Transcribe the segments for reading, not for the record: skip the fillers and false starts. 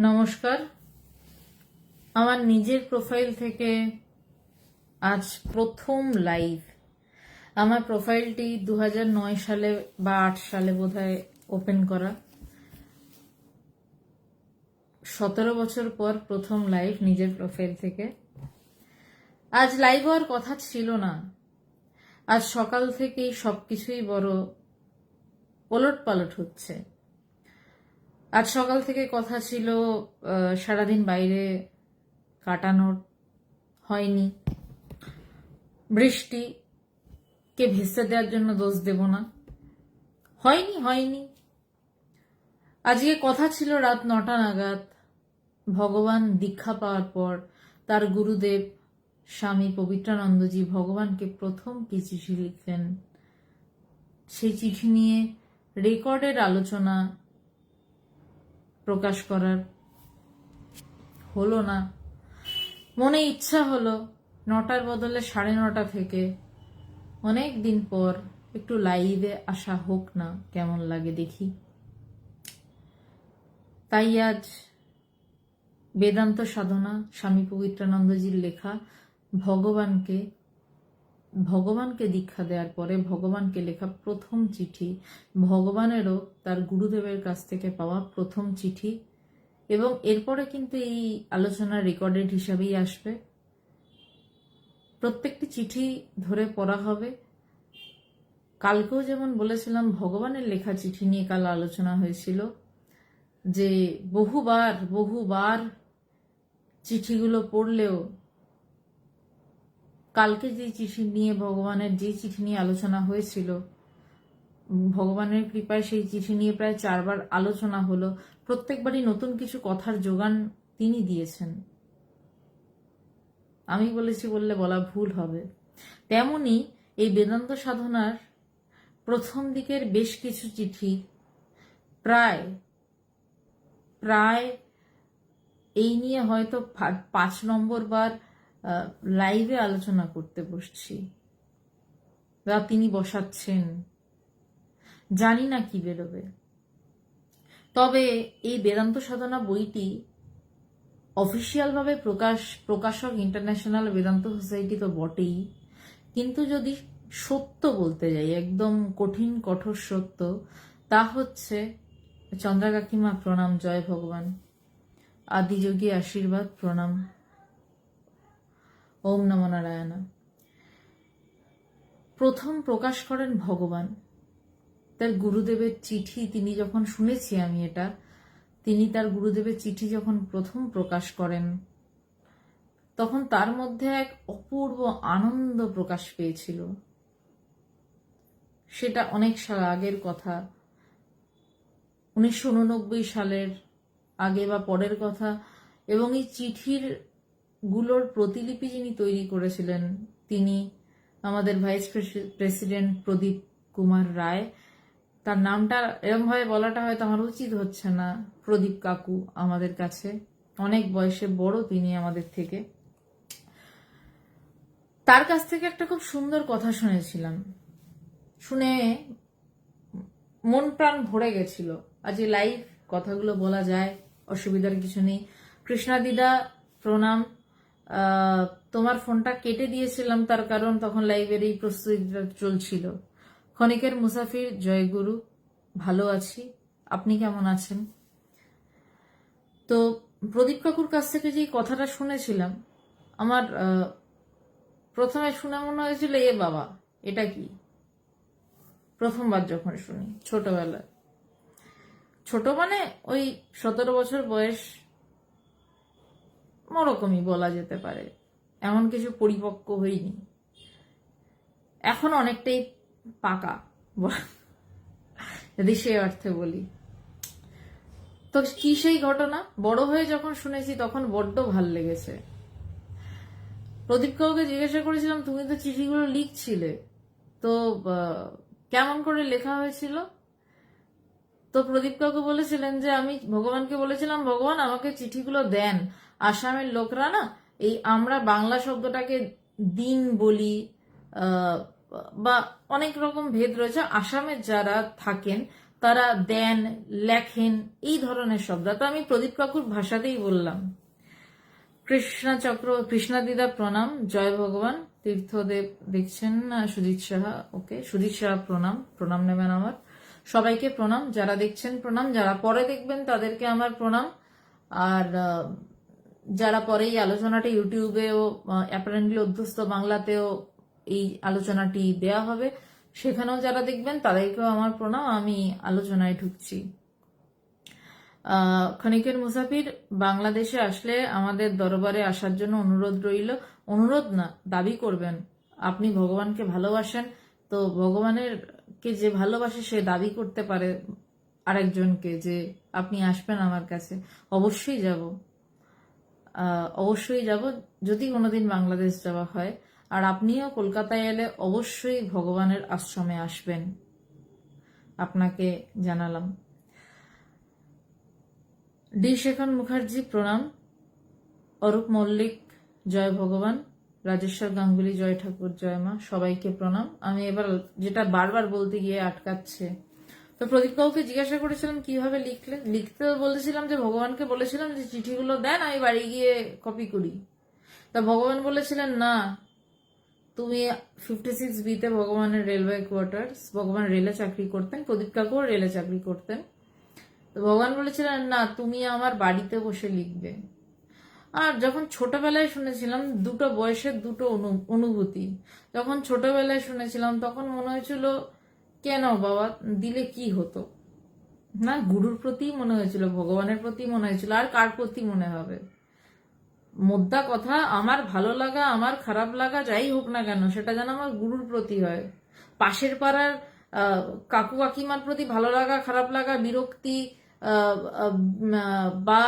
নমস্কার। আমার নিজের প্রোফাইল থেকে আজ প্রথম লাইভ। আমার প্রোফাইলটি 2009 সালে বা 8 সালে বোধহয় ওপেন করা। 17 বছর পর প্রথম লাইভ নিজের প্রোফাইল থেকে। আজ লাইভ হওয়ার কথা ছিল না। আজ সকাল থেকেই সবকিছুই বড় ওলটপালট হচ্ছে। আজ সকাল থেকে কথা ছিল সারাদিন বাইরে কাটানোর, হয়নি। বৃষ্টিকে ভেস্তে দেওয়ার জন্য দোষ দেব না, হয়নি। আজকে কথা ছিল রাত 9টা নাগাদ ভগবান দীক্ষা পাওয়ার পর তার গুরুদেব স্বামী পবিত্রানন্দজি ভগবানকে প্রথম কি চিঠি লিখলেন, সেই চিঠি নিয়ে রেকর্ডের আলোচনা প্রকাশ করার হলো না। মনে ইচ্ছা হলো 9টার বদলে 9:30 থেকে অনেক দিন পর একটু লাইভে আসা হোক না, কেমন লাগে দেখি। তাই আজ বেদান্ত সাধনা স্বামী পবিত্রানন্দজির লেখা ভগবানকে দীক্ষা দেওয়ার পরে ভগবানকে লেখা প্রথম চিঠি, ভগবানেরও তার গুরুদেবের কাছ থেকে পাওয়া প্রথম চিঠি। এবং এরপরে কিন্তু এই আলোচনার রেকর্ডেড হিসাবেই আসবে। প্রত্যেকটি চিঠি ধরে পড়া হবে। কালকেও যেমন বলেছিলাম, ভগবানের লেখা চিঠি নিয়ে কাল আলোচনা হয়েছিল, যে বহুবার চিঠিগুলো পড়লেও কালকে যে চিঠি নিয়ে ভগবানের যে চিঠি নিয়ে আলোচনা হয়েছিল, ভগবানের কৃপায় সেই চিঠি নিয়ে প্রায় 4বার আলোচনা হলো। প্রত্যেকবারই নতুন কিছু কথার যোগান তিনি দিয়েছেন। আমি বলেছি বললে বলা ভুল হবে। তেমনি এই বেদান্ত সাধনার প্রথম দিকের বেশ কিছু চিঠি প্রায় এই নিয়ে হয়তো 5 নম্বর বার লাইভে আলোচনা করতে বসছি, বা তিনি বসাচ্ছেন। জানি না কি বেরোবে। তবে এই বেদান্ত সাধনা বইটি অফিসিয়াল ভাবে প্রকাশক ইন্টারন্যাশনাল বেদান্ত সোসাইটি তো বটেই, কিন্তু যদি সত্য বলতে যাই, একদম কঠিন কঠোর সত্য, তা হচ্ছে চন্দ্রা কাকিমা প্রণাম, জয় ভগবান, আদিযোগী আশীর্বাদ প্রণাম, ওম নমো নারায়ণ। প্রথম প্রকাশ করেন ভগবান তার গুরুদেবের চিঠি। তিনি যখন শুনেছি আমি এটা, তিনি তার গুরুদেবের চিঠি যখন প্রথম প্রকাশ করেন, তখন তার মধ্যে এক অপূর্ব আনন্দ প্রকাশ পেয়েছিল। সেটা অনেক সাল আগের কথা, 1989 সালের আগে বা পরের কথা। এবং এই চিঠির গুলোর প্রতিলিপি যিনি তৈরি করেছিলেন, তিনি আমাদের ভাইস প্রেসিডেন্ট প্রদীপ কুমার রায়। তার নামটা এরকম ভাবে বলাটা হয়তো আমার উচিত হচ্ছে না। প্রদীপ কাকু আমাদের কাছে অনেক বয়সে বড় তিনি আমাদের থেকে। তার কাছ থেকে একটা খুব সুন্দর কথা শুনেছিলাম, শুনে মন প্রাণ ভরে গেছিল। আজ এই লাইভ কথাগুলো বলা যায়, অসুবিধার কিছু নেই। কৃষ্ণা দিদা প্রণাম। তোমার ফোনটা কেটে দিয়েছিলাম, তার কারণ তখন লাইভের এই প্রস্তুতিটা চলছিল। ক্ষণিকের মুসাফির, জয়গুরু, ভালো আছি, আপনি কেমন আছেন? তো প্রদীপ কাকুর কাছ থেকে যে কথাটা শুনেছিলাম, আমার প্রথমে শুনে মনে হয়েছিল এ বাবা এটা কি। প্রথমবার যখন শুনি, ছোটবেলায়, ছোট মানে ওই 17 বছর বয়স, ওরকমই বলা যেতে পারে। এমন কিছু পরিপক্ক হইনি, এখন অনেকটাই পাকা, যদি সে অর্থে বলি। তো কি সেই ঘটনা, বড় হয়ে যখন শুনেছি তখন বড্ড ভাল লেগেছে। প্রদীপ কাকুকে জিজ্ঞাসা করেছিলাম, তুমি তো চিঠিগুলো লিখছিলে, তো কেমন করে লেখা হয়েছিল? তো প্রদীপ কাকু বলেছিলেন যে আমি ভগবানকে বলেছিলাম, ভগবান আমাকে চিঠিগুলো দেন। আসামের লোকরা না, এই আমরা বাংলা শব্দটাকে দিন বলি, বা অনেক রকম ভেদ রয়েছে। আসামের যারা থাকেন তারা দেন, লেখেন, এই ধরনের শব্দ। তো আমি প্রদীপ কাকুর ভাষাতেই বললাম, কৃষ্ণাদিদা প্রণাম, জয় ভগবান। তীর্থদেব দেখছেন, সুজিত সাহা, ওকে, সুজিত সাহা প্রণাম, প্রণাম নেবেন আমার। সবাইকে প্রণাম, যারা দেখছেন প্রণাম, যারা পরে দেখবেন তাদেরকে আমার প্রণাম। আর যারা পরে এই আলোচনাটা ইউটিউবেও অ্যাপারেন্টলি অধ্যস্ত বাংলাতেও এই আলোচনাটি দেয়া হবে, সেখানেও যারা দেখবেন তাদেরকেও আমার প্রণাম। আমি আলোচনায় ঢুকছি। ক্ষণিকের মুসাফির, বাংলাদেশে আসলে আমাদের দরবারে আসার জন্য অনুরোধ রইল। অনুরোধ না, দাবি করবেন। আপনি ভগবানকে ভালোবাসেন, তো ভগবানের কে যে ভালোবাসে সে দাবি করতে পারে আরেকজনকে যে আপনি আসবেন আমার কাছে। অবশ্যই যাব, অবশ্যই যাব যদি কোনোদিন বাংলাদেশ যাওয়া হয়। আর আপনিও কলকাতায় এলে অবশ্যই ভগবানের আশ্রমে আসবেন, আপনাকে জানালাম। ডি শেখর মুখার্জি প্রণাম, অরূপ মল্লিক জয় ভগবান, রাজেশ্বর গাঙ্গুলি জয় ঠাকুর, জয় মা, সবাইকে প্রণাম। আমি এবার যেটা বারবার বলতে গিয়ে আটকাচ্ছে, তো প্রদীপ কাকুকে জিজ্ঞাসা করেছিলাম কিভাবে লিখলে। লিখতে বলেছিলাম যে ভগবানকে বলেছিলাম যে চিঠিগুলো দেন, আমি বাড়ি গিয়ে কপি করি। তা ভগবান বলেছিলেন না, তুমি 56B-তে ভগবানের রেলওয়ে কোয়ার্টার্স, ভগবান রেলে চাকরি করতেন, প্রদীপ কাকুও রেলে চাকরি করতেন। তো ভগবান বলেছিলেন না, তুমি আমার বাড়িতে বসে লিখবে। আর যখন ছোটবেলায় শুনেছিলাম, দুটো বয়সের দুটো অনুভূতি। যখন ছোটবেলায় শুনেছিলাম তখন মনে হয়েছিল কেন বাবা, দিলে কি হতো না, গুরুর প্রতি মনে হয়েছিল, ভগবানের প্রতি মনে হয়েছিল, আর কার প্রতি মনে হবে। মোদ্দা কথা, আমার ভালো লাগা, আমার খারাপ লাগা যাই হোক না কেন, সেটা যেন আমার গুরুর প্রতি হয়। পাশের পাড়ার কাকু কাকিমার প্রতি ভালো লাগা, খারাপ লাগা, বিরক্তি বা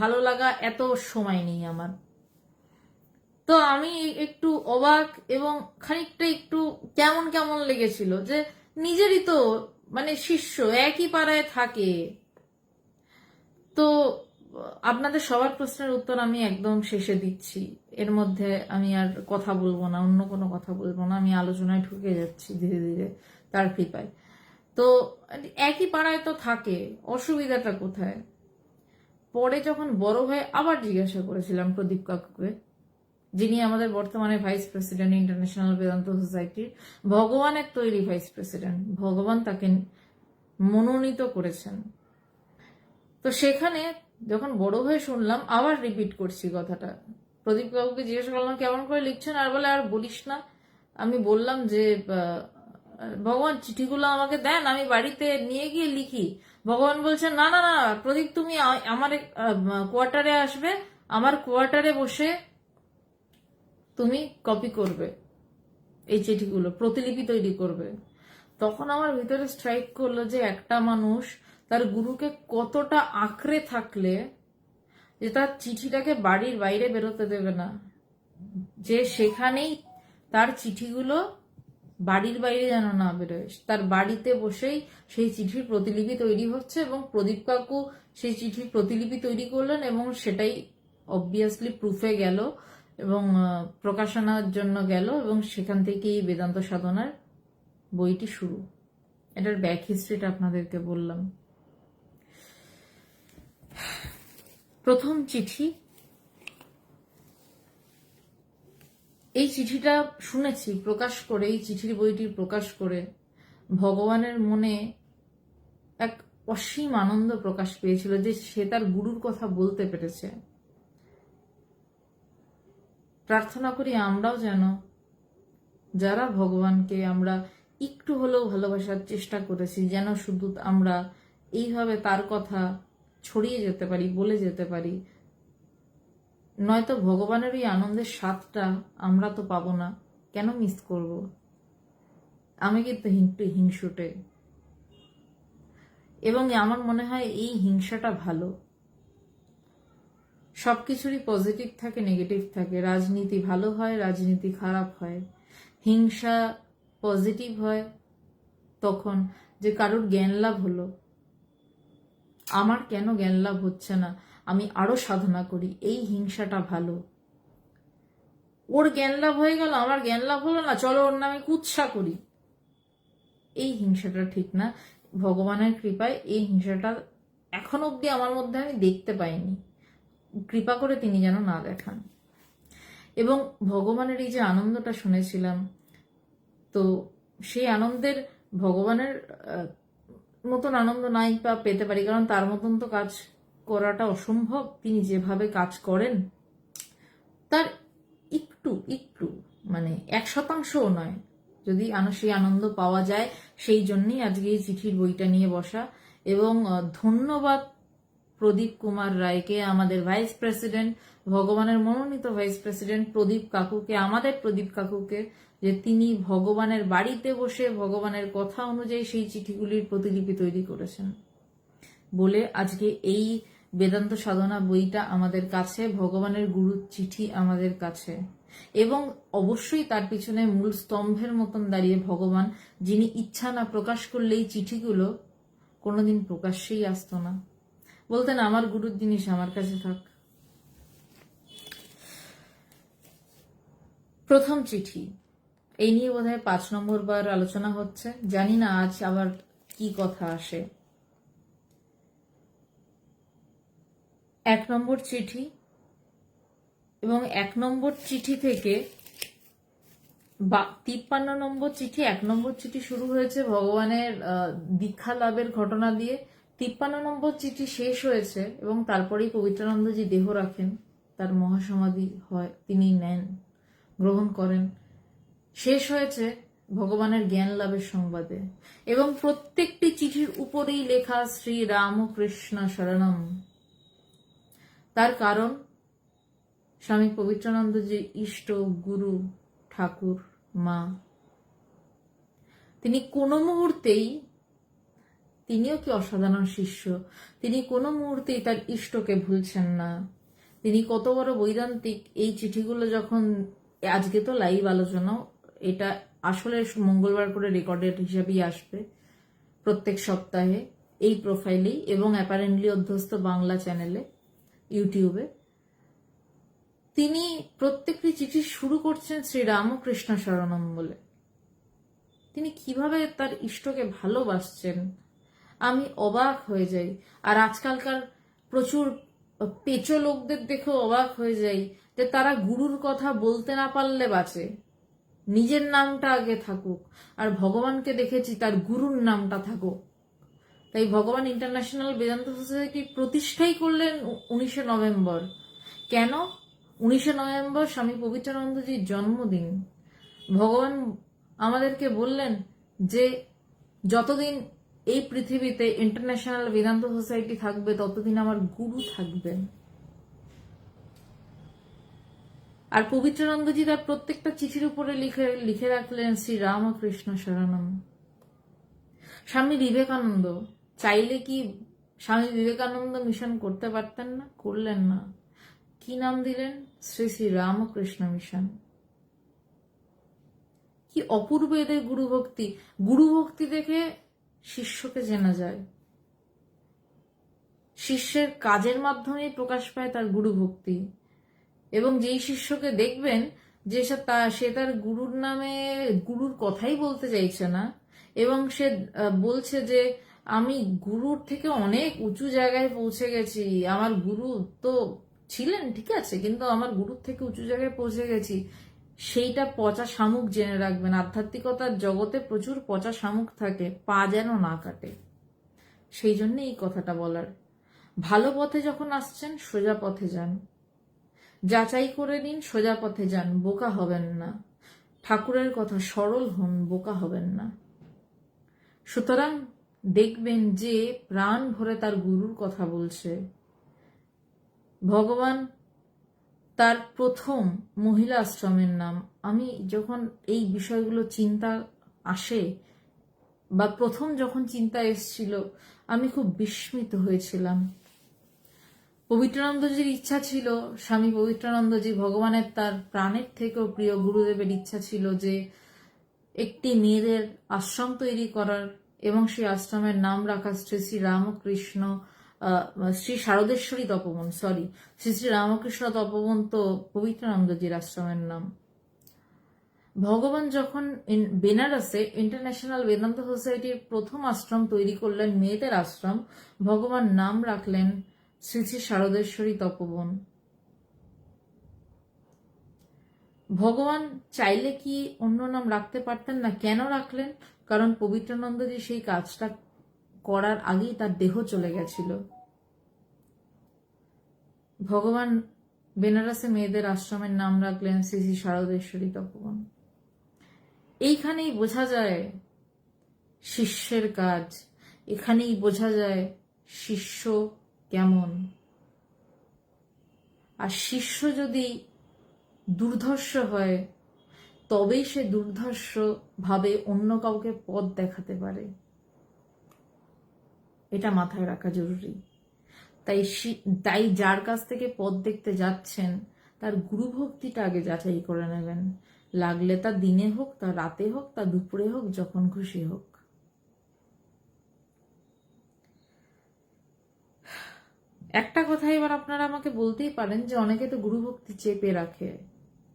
ভালো লাগা এত সময় নেই আমার। তো আমি একটু অবাক এবং খানিকটা একটু কেমন কেমন লেগেছিল যে নিজেরই তো মানে শিষ্য, একই পাড়ায় থাকে। তো আপনাদের সবার প্রশ্নের উত্তর আমি একদম শেষে দিচ্ছি। এর মধ্যে আমি আর কথা বলবো না, অন্য কোনো কথা বলবো না। আমি আলোচনায় ঢুকে যাচ্ছি ধীরে ধীরে তার কৃপায়। তো একই পাড়ায় তো থাকে, অসুবিধাটা কোথায়? পরে যখন বড় হয়ে আবার জিজ্ঞাসা করেছিলাম প্রদীপ কাকুকে, যিনি আমাদের বর্তমানে ভাইস প্রেসিডেন্ট ইন্টারন্যাশনাল বেদান্ত সোসাইটির, ভগবানের তৈরি ভাইস প্রেসিডেন্ট, ভগবান তাকে মনোনীত করেছেন। তো সেখানে যখন বড় হয়ে শুনলাম, আবার রিপিট করছি কথাটা, প্রদীপ বাবুকে জিজ্ঞাসা করলাম কেমন করে লিখছেন, আর বলে আর বলিস না। আমি বললাম যে ভগবান চিঠিগুলো আমাকে দেন, আমি বাড়িতে নিয়ে গিয়ে লিখি। ভগবান বলছেন না না না প্রদীপ, তুমি আমার কোয়ার্টারে আসবে, আমার কোয়ার্টারে বসে তুমি কপি করবে এই চিঠিগুলো, প্রতিলিপি তৈরি করবে। তখন আমার ভিতরে স্ট্রাইক করলো যে একটা মানুষ তার গুরুকে কতটা আঁকড়ে থাকলে যে তার চিঠিটাকে বাড়ির বাইরে বেরোতে দেবে না, যে সেখানেই তার চিঠিগুলো বাড়ির বাইরে যেন না বেরোয়, তার বাড়িতে বসেই সেই চিঠির প্রতিলিপি তৈরি হচ্ছে। এবং প্রদীপ কাকু সেই চিঠির প্রতিলিপি তৈরি করলেন এবং সেটাই অবভিয়াসলি প্রুফে গেল এবং প্রকাশনার জন্য গেল, এবং সেখান থেকেই বেদান্ত সাধনার বইটি শুরু। এটার ব্যাক হিস্ট্রিটা আপনাদেরকে বললাম। প্রথম চিঠি, এই চিঠিটা শুনেছি প্রকাশ করে, এই চিঠির বইটি প্রকাশ করে ভগবানের মনে এক অসীম আনন্দ প্রকাশ পেয়েছিল যে সে তার গুরুর কথা বলতে পেরেছে। প্রার্থনা করি আমরাও যেন, যারা ভগবানকে আমরা একটু হলেও ভালোবাসার চেষ্টা করেছি, যেন শুধু আমরা এইভাবে তার কথা ছড়িয়ে যেতে পারি, বলে যেতে পারি। নয়তো ভগবানের ওই আনন্দের স্বাদটা আমরা তো পাবো না, কেন মিস করব? আমি কিন্তু হিংসুটে, এবং আমার মনে হয় এই হিংসাটা ভালো। সবকিছুরই পজিটিভ থাকে, নেগেটিভ থাকে। রাজনীতি ভালো হয়, রাজনীতি খারাপ হয়। হিংসা পজিটিভ হয় তখন যে কারোর জ্ঞান লাভ হলো, আমার কেন জ্ঞান লাভ হচ্ছে না, আমি আরো সাধনা করি, এই হিংসাটা ভালো। ওর জ্ঞান লাভ হয়ে গেল, আমার জ্ঞান লাভ হলো না, চলো ওর নামে কুৎসা করি, এই হিংসাটা ঠিক না। ভগবানের কৃপায় এই হিংসাটা এখন অবধি আমার মধ্যে আমি দেখতে পাইনি। কৃপা করে তিনি যেন না দেখান। এবং ভগবানের এই যে আনন্দটা শুনেছিলাম, তো সেই আনন্দের ভগবানের মতন আনন্দ নাই বা পেতে পারি, কারণ তার মতন তো কাজ করাটা অসম্ভব। তিনি যেভাবে কাজ করেন তার একটু একটু মানে 1% নয়, যদি সেই আনন্দ পাওয়া যায়, সেই জন্যই আজকে এই চিঠির বইটা নিয়ে বসা। এবং ধন্যবাদ প্রদীপ কুমার রায়কে, আমাদের ভাইস প্রেসিডেন্ট, ভগবানের মনোনীত ভাইস প্রেসিডেন্ট প্রদীপ কাকুকে, আমাদের প্রদীপ কাকুকে, যে তিনি ভগবানের বাড়িতে বসে ভগবানের কথা অনুযায়ী সেই চিঠিগুলির প্রতিলিপি তৈরি করেছেন বলে আজকে এই বেদান্ত সাধনা বইটা আমাদের কাছে, ভগবানের গুরুর চিঠি আমাদের কাছে। এবং অবশ্যই তার পিছনে মূল স্তম্ভের মতন দাঁড়িয়ে ভগবান, যিনি ইচ্ছা না প্রকাশ করলে এই চিঠিগুলো কোনোদিন প্রকাশ্যেই আসতো না। বলতেন আমার গুরুর জিনিস আমার কাছে থাক। প্রথম চিঠি, এই নিয়ে বোধহয় 5 নম্বর বার আলোচনা হচ্ছে, জানি না আজ আবার কি কথা আসে। 1 নম্বর চিঠি, এবং 1 নম্বর চিঠি থেকে 53 নম্বর চিঠি। 1 নম্বর চিঠি শুরু হয়েছে ভগবানের দীক্ষা লাভের ঘটনা দিয়ে, 53 নম্বর চিঠি শেষ হয়েছে এবং তারপরেই পবিত্রানন্দজি দেহ রাখেন, তার মহাসমাধি হয়, তিনি নেন, গ্রহণ করেন। শেষ হয়েছে ভগবানের জ্ঞান লাভের সংবাদে, এবং প্রত্যেকটি চিঠির উপরেই লেখা শ্রী রামকৃষ্ণ শরণম। তার কারণ স্বামী পবিত্রানন্দজির ইষ্ট গুরু ঠাকুর মা, তিনি কোনো মুহূর্তেই, তিনিও কি অসাধারণ শিষ্য, তিনি কোনো মুহূর্তেই তার ইষ্টকে ভুলছেন না। তিনি কত বড় বৈদান্তিক, এই চিঠিগুলো যখন, আজকে তো লাইভ আলোচনা, এটা আসলে মঙ্গলবার করে রেকর্ডেড হিসাবেই আসবে প্রত্যেক সপ্তাহে এই প্রোফাইলেই, এবং অ্যাপারেন্টলি অধ্যস্ত বাংলা চ্যানেলে ইউটিউবে। তিনি প্রত্যেকটি চিঠি শুরু করছেন শ্রী রামকৃষ্ণ শরণম বলে। তিনি কিভাবে তার ইষ্টকে ভালোবাসছেন, আমি অবাক হয়ে যাই। আর আজকালকার প্রচুর পেচো লোকদের দেখেও অবাক হয়ে যাই যে তারা গুরুর কথা বলতে না পারলে বাঁচে, নিজের নামটা আগে থাকুক, আর ভগবানকে দেখেছি তার গুরুর নামটা থাকুক। তাই ভগবান ইন্টারন্যাশনাল বেদান্ত সোসাইটি প্রতিষ্ঠাই করলেন 19শে নভেম্বর। কেন 19শে নভেম্বর? স্বামী পবিত্রানন্দজির জন্মদিন। ভগবান আমাদেরকে বললেন যে যতদিন এই পৃথিবীতে ইন্টারন্যাশনাল বেদান্ত সোসাইটি থাকবে ততদিন আমার গুরু থাকবেন। আর পবিত্রানন্দজি তার প্রত্যেকটা চিঠির উপরে লিখে রাখলেন শ্রী রামকৃষ্ণ শরণম। স্বামী বিবেকানন্দ চাইলে কি স্বামী বিবেকানন্দ মিশন করতে পারতেন না? করলেন না। কি নাম দিলেন? শ্রী শ্রী রামকৃষ্ণ মিশন। কি অপূর্ব এদের গুরুভক্তি! গুরুভক্তি দেখে শিষ্যকে চেনা যায়, শিষ্যের কাজের মাধ্যমে প্রকাশ পায় তার গুরুভক্তি। এবং যেই শিষ্যকে দেখবেন যে সে তার গুরুর নামে গুরুর কথাই বলতে চাইছে না, এবং সে বলছে যে আমি গুরুর থেকে অনেক উঁচু জায়গায় পৌঁছে গেছি, আমার গুরু তো ছিলেন ঠিক আছে, কিন্তু আমার গুরুর থেকে উঁচু জায়গায় পৌঁছে গেছি, সেইটা পচা শামুক জেনে রাখবেন। আধ্যাত্মিকতার জগতে প্রচুর পচা শামুক থাকে, পা যেন না কাটে। সেই জন্য এই কথাটা বলার। ভালো পথে যখন আসছেন সোজা পথে যান, যাচাই করে নিন, সোজা পথে যান, বোকা হবেন না। ঠাকুরের কথা, সরল হন, বোকা হবেন না। সুতরাং দেখবেন যে প্রাণ ভরে তার গুরুর কথা বলছে। ভগবান তার প্রথম মহিলা আশ্রমের নাম, আমি যখন এই বিষয়গুলো চিন্তা আসে, বা প্রথম যখন চিন্তা এসছিল, আমি খুব বিস্মিত হয়েছিলাম। পবিত্রানন্দজির ইচ্ছা ছিল, স্বামী পবিত্রানন্দজি ভগবানের তার প্রাণের থেকেও প্রিয় গুরুদেবের ইচ্ছা ছিল যে একটি মেয়েদের আশ্রম তৈরি করার, এবং সেই আশ্রমের নাম রাখা শ্রী শ্রী রামকৃষ্ণ, শ্রী শারদেশ্বরী তপবন, শ্রী শ্রী রামকৃষ্ণ তপবন তো পবিত্রানন্দজির আশ্রমের নাম। ভগবান যখন বেনারসে ইন্টারন্যাশনাল বেদান্ত সোসাইটির প্রথম আশ্রম তৈরি করলেন, মেয়েদের আশ্রম, ভগবান নাম রাখলেন শ্রী শ্রী শারদেশ্বরী তপোবন। ভগবান চাইলে কি অন্য নাম রাখতে পারতেন না? কেন রাখলেন? কারণ পবিত্রানন্দজি সেই কাজটা করার আগেই তার দেহ চলে গেছিল। ভগবান বেনারসে মেয়েদের আশ্রমের নাম রাখলেন শ্রী শ্রী শারদেশ্বরী তপোবন। এইখানেই বোঝা যায় শিষ্যের কাজ, এখানেই বোঝা যায় শিষ্য কেমন। আর শিষ্য যদি দুর্ধর্ষ হয় তবেই সে দুর্ধর্ষ ভাবে অন্য কাউকে পথ দেখাতে পারে, এটা মাথায় রাখা জরুরি। তাই যার কাছ থেকে পথ দেখতে যাচ্ছেন তার গুরু ভক্তিটা আগে যাচাই করে নেবেন। লাগলে তা দিনে হোক, তা রাতে হোক, তা দুপুরে হোক, যখন খুশি হোক। একটা কথা এবার আপনারা আমাকে বলতেই পারেন যে অনেকে তো গুরু ভক্তি চেপে রাখে।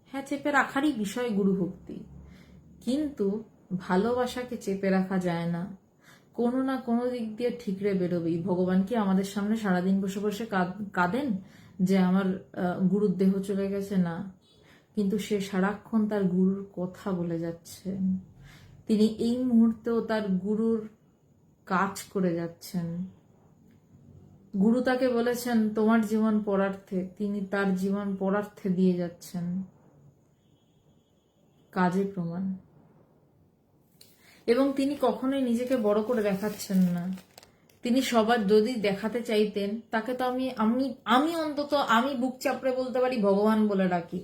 হ্যাঁ, চেপে রাখারই বিষয় গুরু ভক্তি, কিন্তু ভালোবাসাকে চেপে রাখা যায় না। কোনো না কোনো দিক দিয়ে ঠিকরে বেরোবেই। ভগবান কি আমাদের সামনে সারাদিন বসে বসে কাঁদেন যে আমার গুরুর দেহ চলে গেছে? না, কিন্তু সে সারাক্ষণ তার গুরুর কথা বলে যাচ্ছেন। তিনি এই মুহূর্তেও তার গুরুর কাজ করে যাচ্ছেন। গুরু তাকে বলেছেন তোমার জীবন পরার্থে, তিনি তার জীবন পরার্থে দিয়ে যাচ্ছেন, কাজে প্রমাণ। এবং তিনি কখনোই নিজেকে বড় করে দেখাচ্ছেন না। তিনি সবার যদি দেখাতে চাইতেন, তাকে তো আমি অন্তত আমি বুক চাপড়ে বলতে পারি ভগবান বলে ডাকি,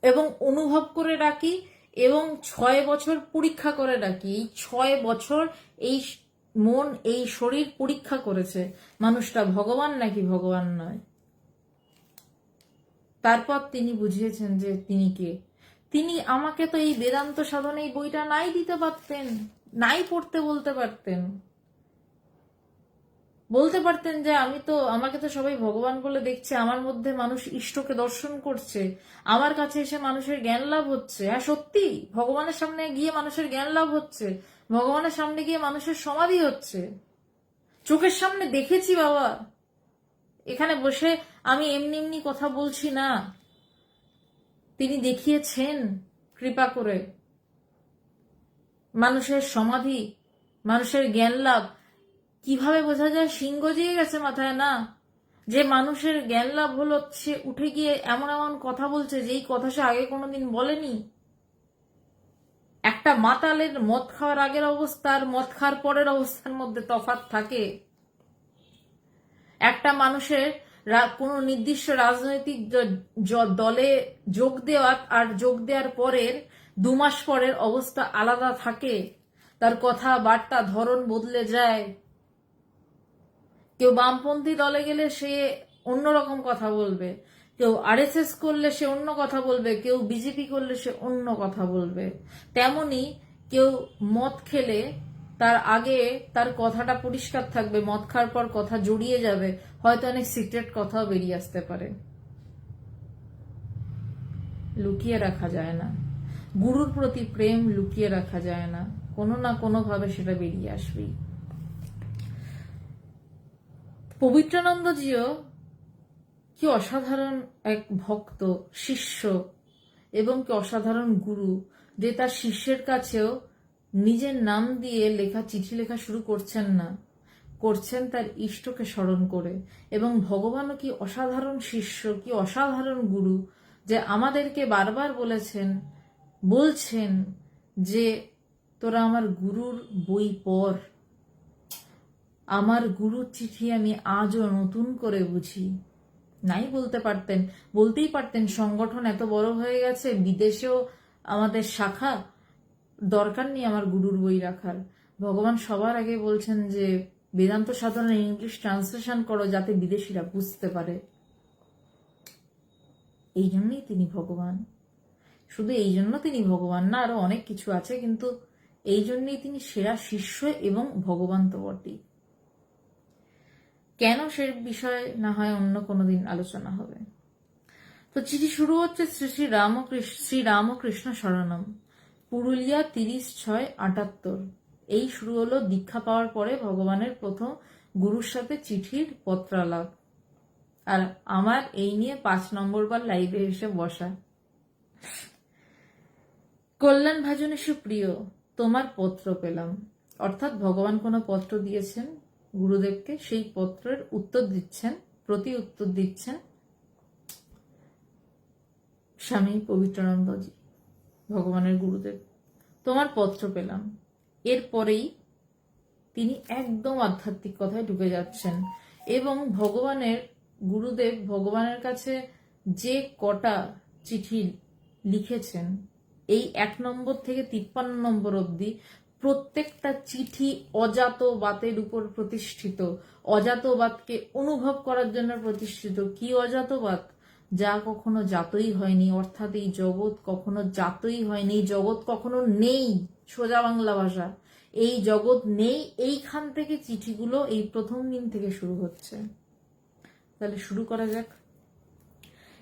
এবং অনুভব করে ডাকি, এবং 6 বছর পরীক্ষা করে ডাকি। এই 6 বছর এই মন, এই শরীর পরীক্ষা করেছে মানুষটা ভগবান নাকি ভগবান নয়। তারপর তিনি বুঝিয়েছেন যে তিনি কে। তিনি আমাকে তো এই বেদান্ত সাধনে এই বইটা নাই দিতে পারতেন, নাই পড়তে বলতে পারতেন, বলতে পারতেন যে আমাকে তো সবাই ভগবান বলে দেখছে, আমার মধ্যে মানুষ ইষ্টকে দর্শন করছে, আমার কাছে এসে মানুষের জ্ঞান লাভ হচ্ছে। হ্যাঁ সত্যি, ভগবানের সামনে গিয়ে মানুষের জ্ঞান লাভ হচ্ছে, ভগবানের সামনে গিয়ে মানুষের সমাধি হচ্ছে। চোখের সামনে দেখেছি বাবা। এখানে বসে আমি এমনি এমনি কথা বলছি না, তিনি দেখিয়েছেন কৃপা করে। মানুষের সমাধি, মানুষের জ্ঞান লাভ কিভাবে বোঝা যায়? সিংহ দিয়ে গেছে মাথায় না, যে মানুষের জ্ঞান লাভ হলো সে উঠে গিয়ে এমন এমন কথা বলছে যেই কথা সে আগে কোনোদিন বলেনি। একটা মাতালের মদ খাওয়ার আগের অবস্থা আর মদ খাওয়ার পরের অবস্থার মধ্যে তফাৎ থাকে। একটা মানুষের কোনো নির্দিষ্ট রাজনৈতিক দলে যোগ দেওয়া আর যোগ দেওয়ার পরের 2 মাস পরের অবস্থা আলাদা থাকে, তার কথা বার্তা ধরন বদলে যায়। কেউ বামপন্থী দলে গেলে সে অন্যরকম কথা বলবে, কেউ আরএসএস করলে সে অন্য কথা বলবে, কেউ বিজেপি করলে সে অন্য কথা বলবে। তেমনি কেউ মদ খেলে তার আগে তার কথাটা পরিষ্কার থাকবে, মদ খাওয়ার পর কথা জড়িয়ে যাবে, হয়তো অনেক সিক্রেট কথাও বেরিয়ে আসতে পারে। লুকিয়ে রাখা যায় না, গুরুর প্রতি প্রেম লুকিয়ে রাখা যায় না, কোনো না কোনো ভাবে সেটা বেরিয়ে আসবেই। পবিত্রানন্দজিও কি অসাধারণ এক ভক্ত, শিষ্য, এবং কি অসাধারণ গুরু, যে তার শিষ্যের কাছেও নিজের নাম দিয়ে চিঠি লেখা শুরু করছেন না, করছেন তার ইষ্টকে স্মরণ করে। এবং ভগবানও কি অসাধারণ শিষ্য, কি অসাধারণ গুরু, যে আমাদেরকে বারবার বলছেন যে তোরা আমার গুরুর বই পড়। আমার গুরুর চিঠি আমি আজও নতুন করে বুঝি। নাই বলতেই পারতেন সংগঠন এত বড় হয়ে গেছে, বিদেশেও আমাদের শাখা, দরকার নেই আমার গুরুর বই রাখার। ভগবান সবার আগে বলছেন যে বেদান্ত সাধনের ইংলিশ ট্রান্সলেশন করো যাতে বিদেশিরা বুঝতে পারে। এই জন্যই তিনি ভগবান। শুধু এই জন্য তিনি ভগবান না, আরো অনেক কিছু আছে, কিন্তু এই জন্যই তিনি সেরা শিষ্য এবং ভগবান তো বটেই। কেন সে বিষয়ে না হয় অন্য কোনোদিন আলোচনা হবে। তো চিঠি শুরু হচ্ছে শ্রী রামকৃষ্ণ শরণম, পুরুলিয়া 30/6/78। এই শুরু হলো দীক্ষা পাওয়ার পরে ভগবানের প্রথম গুরুর সাথে চিঠির পত্রালাপ। আর আমার এই নিয়ে 5 নম্বর বার লাইভে এসে বসা। কল্যাণ ভাজনে সুপ্রিয়, তোমার পত্র পেলাম। অর্থাৎ ভগবান কোনো পত্র দিয়েছেন গুরুদেবকে, সেই পত্রের উত্তর দিচ্ছেন, প্রতি উত্তর দিচ্ছেন স্বামী পবিত্রানন্দজি, ভগবানের গুরুদেব। তোমার পত্র পেলাম, এরপরেই তিনি একদম আধ্যাত্মিক কথায় ঢুকে যাচ্ছেন এবং ভগবানের গুরুদেব ভগবানের কাছে যে কটা চিঠি লিখেছেন এই 1 নম্বর থেকে 53 নম্বর অবধি, প্রত্যেকটা চিঠি অজাতবাদের উপর প্রতিষ্ঠিত, অজাতবাদকে অনুভব করার জন্য প্রতিষ্ঠিত। কি অজাতবাদ? যা কখনো জাতই হয়নি, অর্থাৎ এই জগৎ কখনো জাতই হয়নি, এই জগৎ কখনো নেই, সোজা বাংলা ভাষা, এই জগৎ নেই। এইখান থেকে চিঠিগুলো এই প্রথম দিন থেকে শুরু হচ্ছে। তাহলে শুরু করা যাক।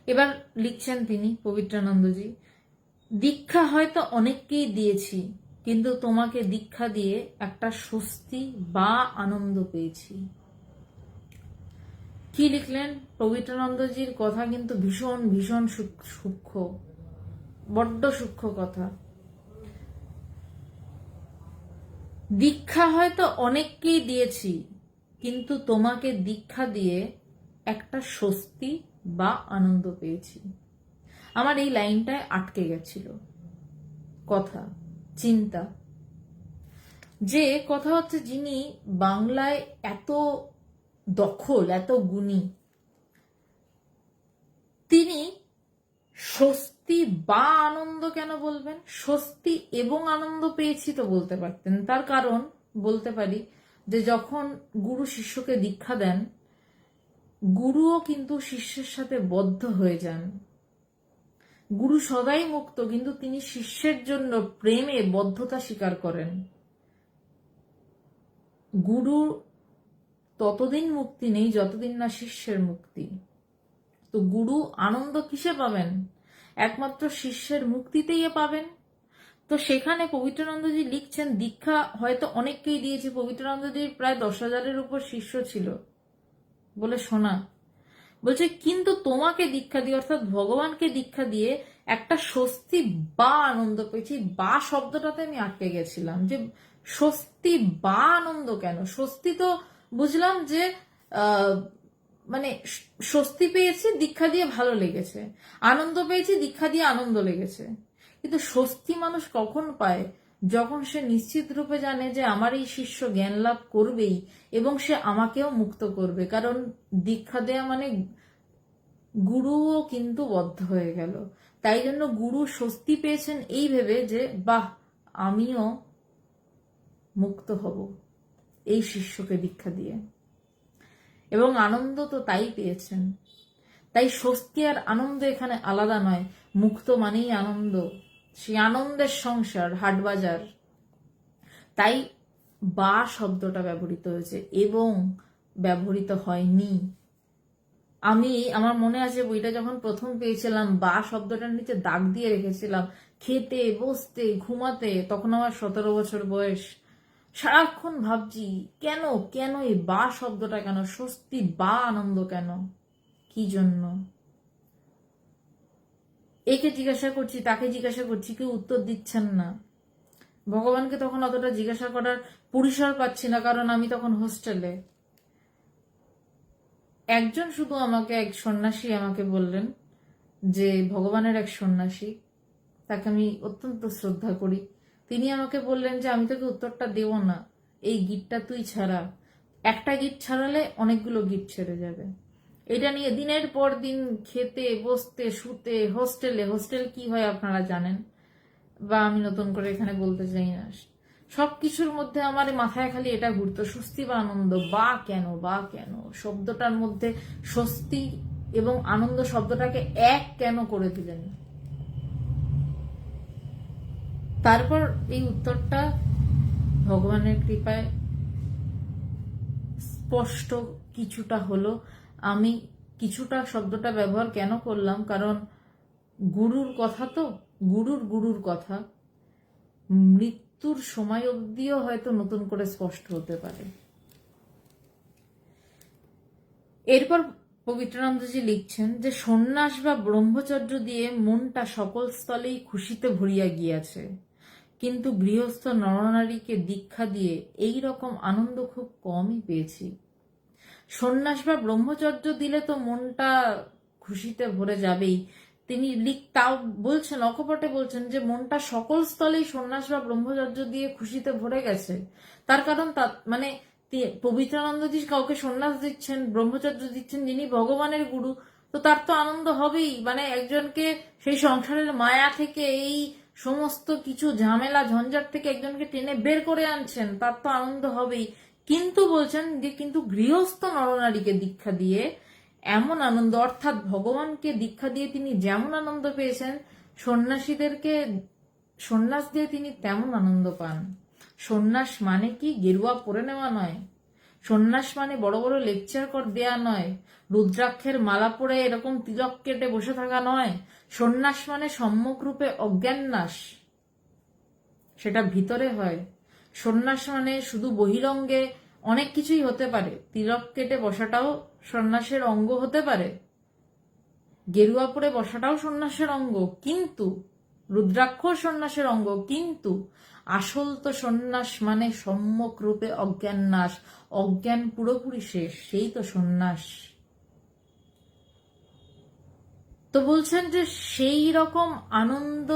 এবার লিখছেন তিনি পবিত্রানন্দজি, দীক্ষা হয়তো অনেককেই দিয়েছি, কিন্তু তোমাকে দীক্ষা দিয়ে একটা স্বস্তি বা আনন্দ পেয়েছি। কি লিখলেন পবিত্রানন্দজির কথা কিন্তু ভীষণ ভীষণ সূক্ষ্ম, বড্ড সূক্ষ্ম কথা। দীক্ষা হয়তো অনেককেই দিয়েছি, কিন্তু তোমাকে দীক্ষা দিয়ে একটা স্বস্তি বা আনন্দ পেয়েছি। আমার এই লাইনটায় আটকে গেছিল কথা, চিন্তা। যে কথা হচ্ছে, যিনি বাংলায় এত দখল, এত গুণী, তিনি স্বস্তি বা আনন্দ কেন বলবেন? স্বস্তি এবং আনন্দ পেয়েছি তো বলতে পারতেন। তার কারণ বলতে পারি যে যখন গুরু শিষ্যকে দীক্ষা দেন, গুরুও কিন্তু শিষ্যের সাথে বদ্ধ হয়ে যান। গুরু সদাই মুক্ত, কিন্তু তিনি শিষ্যের জন্য প্রেমে বদ্ধতা স্বীকার করেন। গুরু ততদিন মুক্তি নেই যতদিন না শিষ্যের মুক্তি। তো গুরু আনন্দ কিসে পাবেন? একমাত্র শিষ্যের মুক্তিতেই পাবেন। তো সেখানে পবিত্রানন্দজি লিখছেন, দীক্ষা হয়তো অনেককেই দিয়েছে। পবিত্রানন্দজির প্রায় 10,000-এর উপর শিষ্য ছিল বলে শোনা। বলছে কিন্তু তোমাকে দীক্ষা দিয়ে, অর্থাৎ ভগবানকে দীক্ষা দিয়ে একটা স্বস্তি বা আনন্দ পেয়েছি। বা শব্দটাতে আমি আটকে গেছিলাম, যে স্বস্তি বা আনন্দ কেন? স্বস্তি তো বুঝলাম যে মানে স্বস্তি পেয়েছি, দীক্ষা দিয়ে ভালো লেগেছে। আনন্দ পেয়েছি, দীক্ষা দিয়ে আনন্দ লেগেছে। কিন্তু স্বস্তি মানুষ কখন পায়? যখন সে নিশ্চিত রূপে জানে যে আমার এই শিষ্য জ্ঞান লাভ করবেই এবং সে আমাকেও মুক্ত করবে। কারণ দীক্ষা দেয়া মানে গুরুও কিন্তু বদ্ধ হয়ে গেল। তাই জন্য গুরু স্বস্তি পেয়েছেন এই ভেবে যে বাহ, আমিও মুক্ত হব এই শিষ্যকে দীক্ষা দিয়ে। এবং আনন্দ তো তাই পেয়েছেন। তাই স্বস্তি আর আনন্দ এখানে আলাদা নয়। মুক্ত মানেই আনন্দ, সেই আনন্দের সংসার, হাটবাজার। তাই বা শব্দটা ব্যবহৃত হয়েছে এবং ব্যবহৃত হয়নি। আমার মনে আছে বইটা যখন প্রথম পেয়েছিলাম, বা শব্দটার নিচে দাগ দিয়ে রেখেছিলাম। খেতে, বসতে, ঘুমাতে, তখন আমার 17 বছর বয়স। সারাক্ষণ ভাবছি কেন কেন এই বা শব্দটা কেন? স্বস্তি বা আনন্দ কেন? কি জন্য? একে জিজ্ঞাসা করছি, তাকে জিজ্ঞাসা করছি, কেউ উত্তর দিচ্ছেন না। ভগবানকে তখন অতটা জিজ্ঞাসা করার পরিসর পাচ্ছি না, কারণ আমি তখন হোস্টেলে। একজন শুধু আমাকে, এক সন্ন্যাসী আমাকে বললেন যে ভগবানের এক সন্ন্যাসী, তাকে আমি অত্যন্ত শ্রদ্ধা করি, তিনি আমাকে বললেন যে আমি তোকে উত্তরটা দেব না, এই গিটটা তুই ছাড়া। একটা গিট ছাড়ালে অনেকগুলো গিট ছেড়ে যাবে। এটা নিয়ে দিনের পর দিন খেতে, বসতে, শুতে, হোস্টেল কি হয় আপনারা জানেন, বা আমি নতুন করে এখানে বলতে চাই না। সবকিছুর মধ্যে আমার মাথায় খালি এটা ঘুরতো, স্বস্তি বা আনন্দ। বা কেন, বা কেন? শব্দটার মধ্যে স্বস্তি এবং আনন্দ শব্দটাকে এক কেন করে দিলেন? তারপর এই উত্তরটা ভগবানের কৃপায় স্পষ্ট কিছুটা হলো। আমি কিছুটা শব্দটা ব্যবহার কেন করলাম, কারণ গুরুর কথা তো, গুরুর কথা মৃত্যুর সময় অবধিও হয়তো নতুন করে স্পষ্ট হতে পারে। এরপর পবিত্রানন্দজি লিখছেন যে সন্ন্যাস বা ব্রহ্মচর্য দিয়ে মনটা সকল স্থলেই খুশিতে ভরিয়া গিয়াছে, কিন্তু গৃহস্থ নরনারীকে দীক্ষা দিয়ে এই রকম আনন্দ খুব কমই পেয়েছি। সন্ন্যাস বা ব্রহ্মচর্য দিলে তো মনটা খুশিতে ভরে যাবেই, তিনি তাও বলছেন, অকপটে বলছেন যে মনটা সকল স্থলেই সন্ন্যাস বা ব্রহ্মচর্য দিয়ে খুশিতে ভরে গেছে। তার কারণ মানে পবিত্রানন্দজি কাউকে সন্ন্যাস দিচ্ছেন, ব্রহ্মচর্য দিচ্ছেন, যিনি ভগবানের গুরু, তো তার তো আনন্দ হবেই। মানে একজনকে সেই সংসারের মায়া থেকে, এই সমস্ত কিছু ঝামেলা ঝঞ্ঝাট থেকে একজনকে টেনে বের করে আনছেন, তার তো আনন্দ হবেই। কিন্তু বলছেন যে কিন্তু গৃহস্থ নরনারীকে দীক্ষা দিয়ে এমন আনন্দ, অর্থাৎ ভগবানকে দীক্ষা দিয়ে তিনি যেমন আনন্দ পেয়েছেন, সন্ন্যাসীদেরকে সন্ন্যাস দিয়ে তিনি তেমন আনন্দ পান। সন্ন্যাস মানে কি গেরুয়া পরে নেওয়া নয়, সন্ন্যাস মানে বড় বড় লেকচার কর দেয়া নয়, রুদ্রাক্ষের মালা পরে এরকম তিলক কেটে বসে থাকা নয়। সন্ন্যাস মানে সম্যক রূপে অজ্ঞাননাশ, সেটা ভিতরে হয়। সন্ন্যাস মানে শুধু বহিরঙ্গে অনেক কিছুই হতে পারে, তিলক কেটে বসাটাও সন্ন্যাসের অঙ্গ হতে পারে, গেরুয়া পরে বসাটাও সন্ন্যাসের অঙ্গ, কিন্তু রুদ্রাক্ষ সন্ন্যাসের অঙ্গ, কিন্তু আসল তো সন্ন্যাস মানে সম্যক রূপে অজ্ঞান নাশ, অজ্ঞান পুরোপুরি শেষ, সেই তো সন্ন্যাস। তো বলছেন যে সেই রকম আনন্দ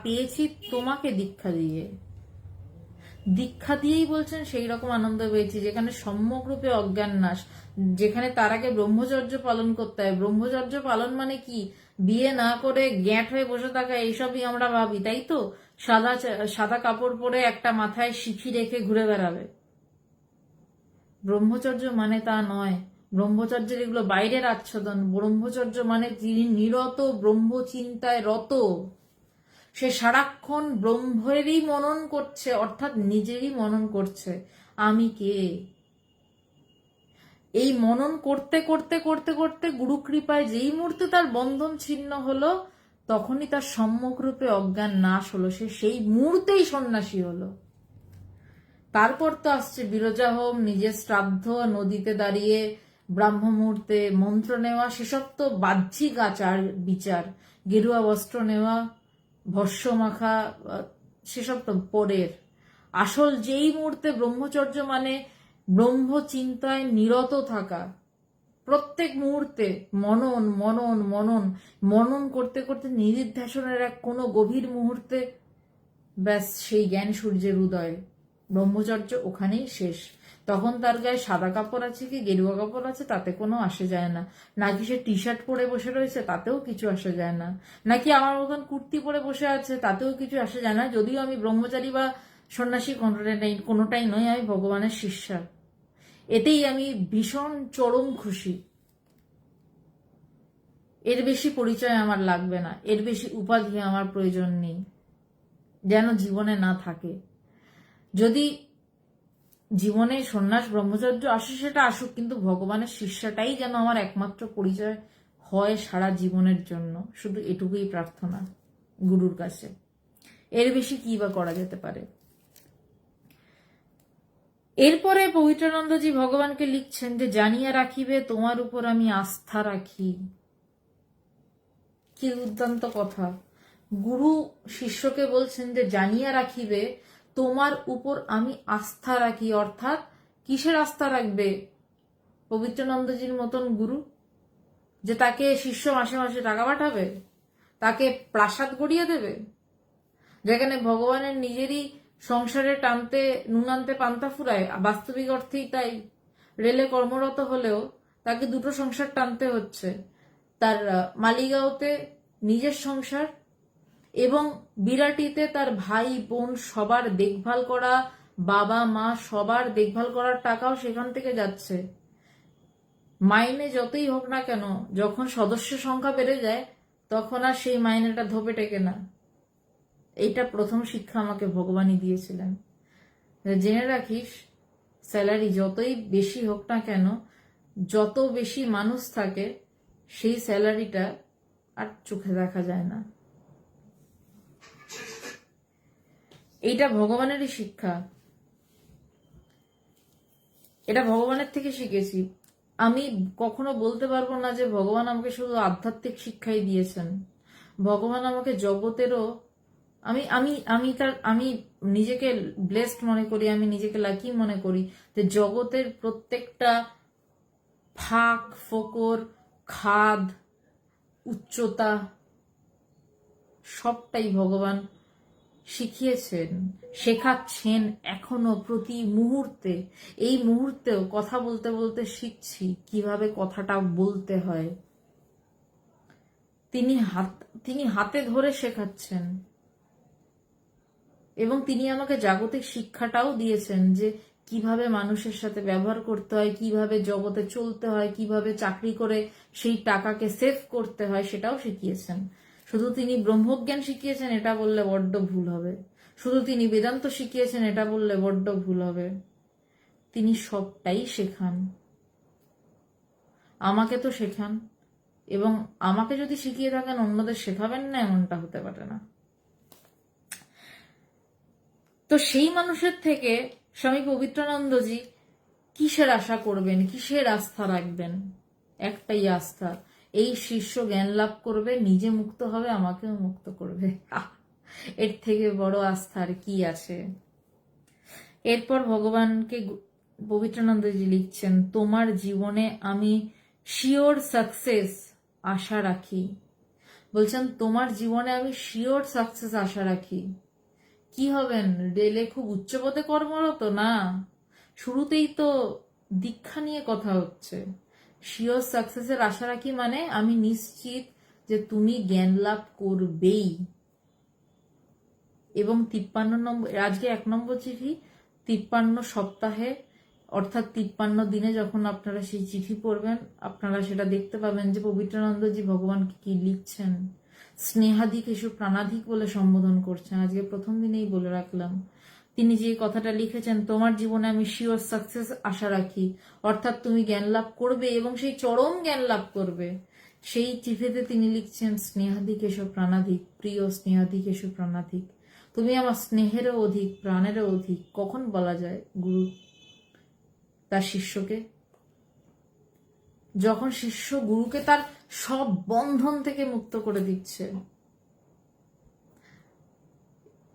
পেয়েছি তোমাকে দীক্ষা দিয়ে, দীক্ষা দিয়েই বলছেন সেই রকম আনন্দ পেয়েছি যেখানে সম্যক রূপে অজ্ঞান নাশ, যেখানে তার আগে ব্রহ্মচর্য পালন করতে হয়। ব্রহ্মচর্য পালন মানে কি? বিয়ে না করে গ্যাঁট হয়ে বসে থাকা, এইসবই আমরা ভাবি, তাই তো? সাদা সাদা কাপড় পরে একটা মাথায় সিঁথি রেখে ঘুরে বেড়াবে। ব্রহ্মচর্য মানে তা নয়। ব্রহ্মচর্যের এগুলো বাইরের আচ্ছাদন। ব্রহ্মচর্য মানে যিনি নিরত ব্রহ্মচিন্তায় রত, সে সারাক্ষণ ব্রহ্মেরই মনন করছে, অর্থাৎ নিজেরই মনন করছে, আমি কে। এই মনন করতে করতে করতে করতে গুরু কৃপায় যেই মুহূর্তে তার বন্ধন ছিন্ন হলো, তখনই তার সম্যক রূপে অজ্ঞান নাশ হলো, সে সেই মুহূর্তেই সন্ন্যাসী হলো। তারপর তো আসছে বিরজা হোম, নিজের শ্রাদ্ধ, নদীতে দাঁড়িয়ে ব্রাহ্ম মুহূর্তে মন্ত্র নেওয়া, সেসব তো বাহ্যিক আচার বিচার। গেরুয়া বস্ত্র নেওয়া, ভস্য মাখা, সেসব তো পরের। আসল যেই মুহূর্তে ব্রহ্মচর্য মানে ব্রহ্ম চিন্তায় নিরত থাকা, প্রত্যেক মুহূর্তে মনন মনন মনন মনন করতে করতে নিদিধ্যাসনের এক কোনো গভীর মুহূর্তে ব্যাস সেই জ্ঞান সূর্যের উদয়। ব্রহ্মচর্য ওখানেই শেষ। তখন তার গায়ে সাদা কাপড় আছে কি গেরুয়া কাপড় আছে তাতে কোনো আসে যায় না, নাকি সে টি শার্ট পরে বসে রয়েছে তাতেও কিছু আসে যায় না, নাকি আমার মতন কুর্তি পরে বসে আছে তাতেও কিছু আসে যায় না। যদিও আমি ব্রহ্মচারী বা সন্ন্যাসী কোনোটাই নই, আমি ভগবানের শিষ্যা, এতেই আমি ভীষণ চরম খুশি। এর বেশি পরিচয় আমার লাগবে না, এর বেশি উপাধি আমার প্রয়োজন নেই, যেন জীবনে না থাকে। যদি জীবনে সন্ন্যাস ব্রহ্মচর্য আসে সেটা আসুক, কিন্তু ভগবানের শিষ্যাটাই যেন আমার একমাত্র পরিচয় হয় সারা জীবনের জন্য। শুধু এটুকুই প্রার্থনা গুরুর কাছে, এর বেশি কি বা করা যেতে পারে। এরপরে পবিত্রানন্দজি ভগবানকে লিখছেন যে জানিয়া রাখিবে তোমার উপর আমি আস্থা রাখি। কি দুর্দান্ত কথা! গুরু শিষ্যকে বলছেন যে জানিয়া রাখিবে তোমার উপর আমি আস্থা রাখি, অর্থাৎ কিসের আস্থা রাখবে পবিত্রানন্দজির মতন গুরু? যে তাকে শিষ্য মাসে মাসে টাকা পাঠাবে, তাকে প্রাসাদ গড়িয়ে দেবে, যেখানে ভগবানের নিজেরই সংসারে টানতে নুন আনতে পান্তা ফুরায়। বাস্তবিক অর্থেই তাই। রেলে কর্মরত হলেও তাকে দুটো সংসার টানতে হচ্ছে, তার মালিগাঁওতে নিজের সংসার এবং বিরাটিতে তার ভাই বোন সবার দেখভাল করা, বাবা মা সবার দেখভাল করার টাকাও সেখান থেকে যাচ্ছে। মাইনে যতই হোক না কেন, যখন সদস্য সংখ্যা বেড়ে যায় তখন আর সেই মাইনেটা ধোপে টেকে না। এইটা প্রথম শিক্ষা আমাকে ভগবানই দিয়েছিলেন। জেনে রাখিস, স্যালারি যতই বেশি হোক না কেন, যত বেশি মানুষ থাকে সেই স্যালারিটা আর চোখে দেখা যায় না। এইটা ভগবানেরই শিক্ষা, এটা ভগবানের থেকে শিখেছি। আমি কখনো বলতে পারবো না যে ভগবান আমাকে শুধু আধ্যাত্মিক শিক্ষাই দিয়েছেন, ভগবান আমাকে জগতেরও, আমি নিজেকে ব্লেসড মনে করি, আমি নিজেকে লাকি মনে করি যে জগতের প্রত্যেকটা ফাঁক ফোকর, খাদ, উচ্চতা সবটাই ভগবান শিখিয়েছেন, শেখাচ্ছেন এখনো প্রতি মুহূর্তে। এই মুহূর্তেও কথা বলতে বলতে শিখছি কিভাবে কথাটা বলতে হয়। তিনি হাতে ধরে শেখাচ্ছেন এবং তিনি আমাকে জাগতিক শিক্ষাটাও দিয়েছেন যে কিভাবে মানুষের সাথে ব্যবহার করতে হয়, কিভাবে জগতে চলতে হয়, কিভাবে চাকরি করে সেই টাকাকে সেভ করতে হয়, সেটাও শিখিয়েছেন। শুধু তিনি ব্রহ্মজ্ঞান শিখিয়েছেন এটা বললে বড্ড ভুল হবে, শুধু তিনি বেদান্ত শিখিয়েছেন এটা বললে বড্ড ভুল হবে। তিনি সবটাই শেখান, আমাকে তো শেখান, এবং আমাকে যদি শিখিয়ে থাকেন অন্যদের শেখাবেন না এমনটা হতে পারে না। তো সেই মানুষের থেকে স্বামী পবিত্রানন্দজি কিসের আশা করবেন, কিসের আস্থা রাখবেন? একটাই আস্থা, এই শিষ্য জ্ঞান লাভ করবে, নিজে মুক্ত হবে, আমাকেও মুক্ত করবে। এর থেকে বড় আস্থা আর কি আছে? এরপর ভগবানকে পবিত্রানন্দজি লিখছেন, তোমার জীবনে আমি শিওর সাকসেস আশা রাখি। বলছেন তোমার জীবনে আমি শিওর সাকসেস আশা রাখি। কি হবেন? রেলে খুব উচ্চ পদে কর্মরত না, শুরুতেই তো দীক্ষা নিয়ে কথা হচ্ছে। শিওর সাকসেসের আশা রাখি মানে আমি নিশ্চিত যে তুমি জ্ঞান লাভ করবেই। এবং 53 নম্বর, আজকে 1 নম্বর চিঠি, 53 সপ্তাহে অর্থাৎ 53 দিনে যখন আপনারা সেই চিঠি পড়বেন আপনারা সেটা দেখতে পাবেন যে পবিত্রানন্দজি ভগবানকে কি লিখছেন। স্নেহাধিক এসব প্রাণাধিক বলে সম্বোধন করছেন। আজকে প্রথম দিনেই বলে রাখলাম, তিনি যে কথাটা লিখেছেন, তোমার জীবনে আমি শিওর সাকসেস আশা রাখি, অর্থাৎ তুমি জ্ঞান লাভ করবে এবং সেই চরম জ্ঞান লাভ করবে। সেই চিঠিতে তিনি লিখছেন, স্নেহাধিক এসব প্রাণাধিক, প্রিয় স্নেহাধিক এসব প্রাণাধিক, তুমি আমার স্নেহেরও অধিক, প্রাণেরও অধিক। কখন বলা যায় গুরু তার শিষ্যকে? যখন শিষ্য গুরুকে তার সব বন্ধন থেকে মুক্ত করে দিচ্ছে,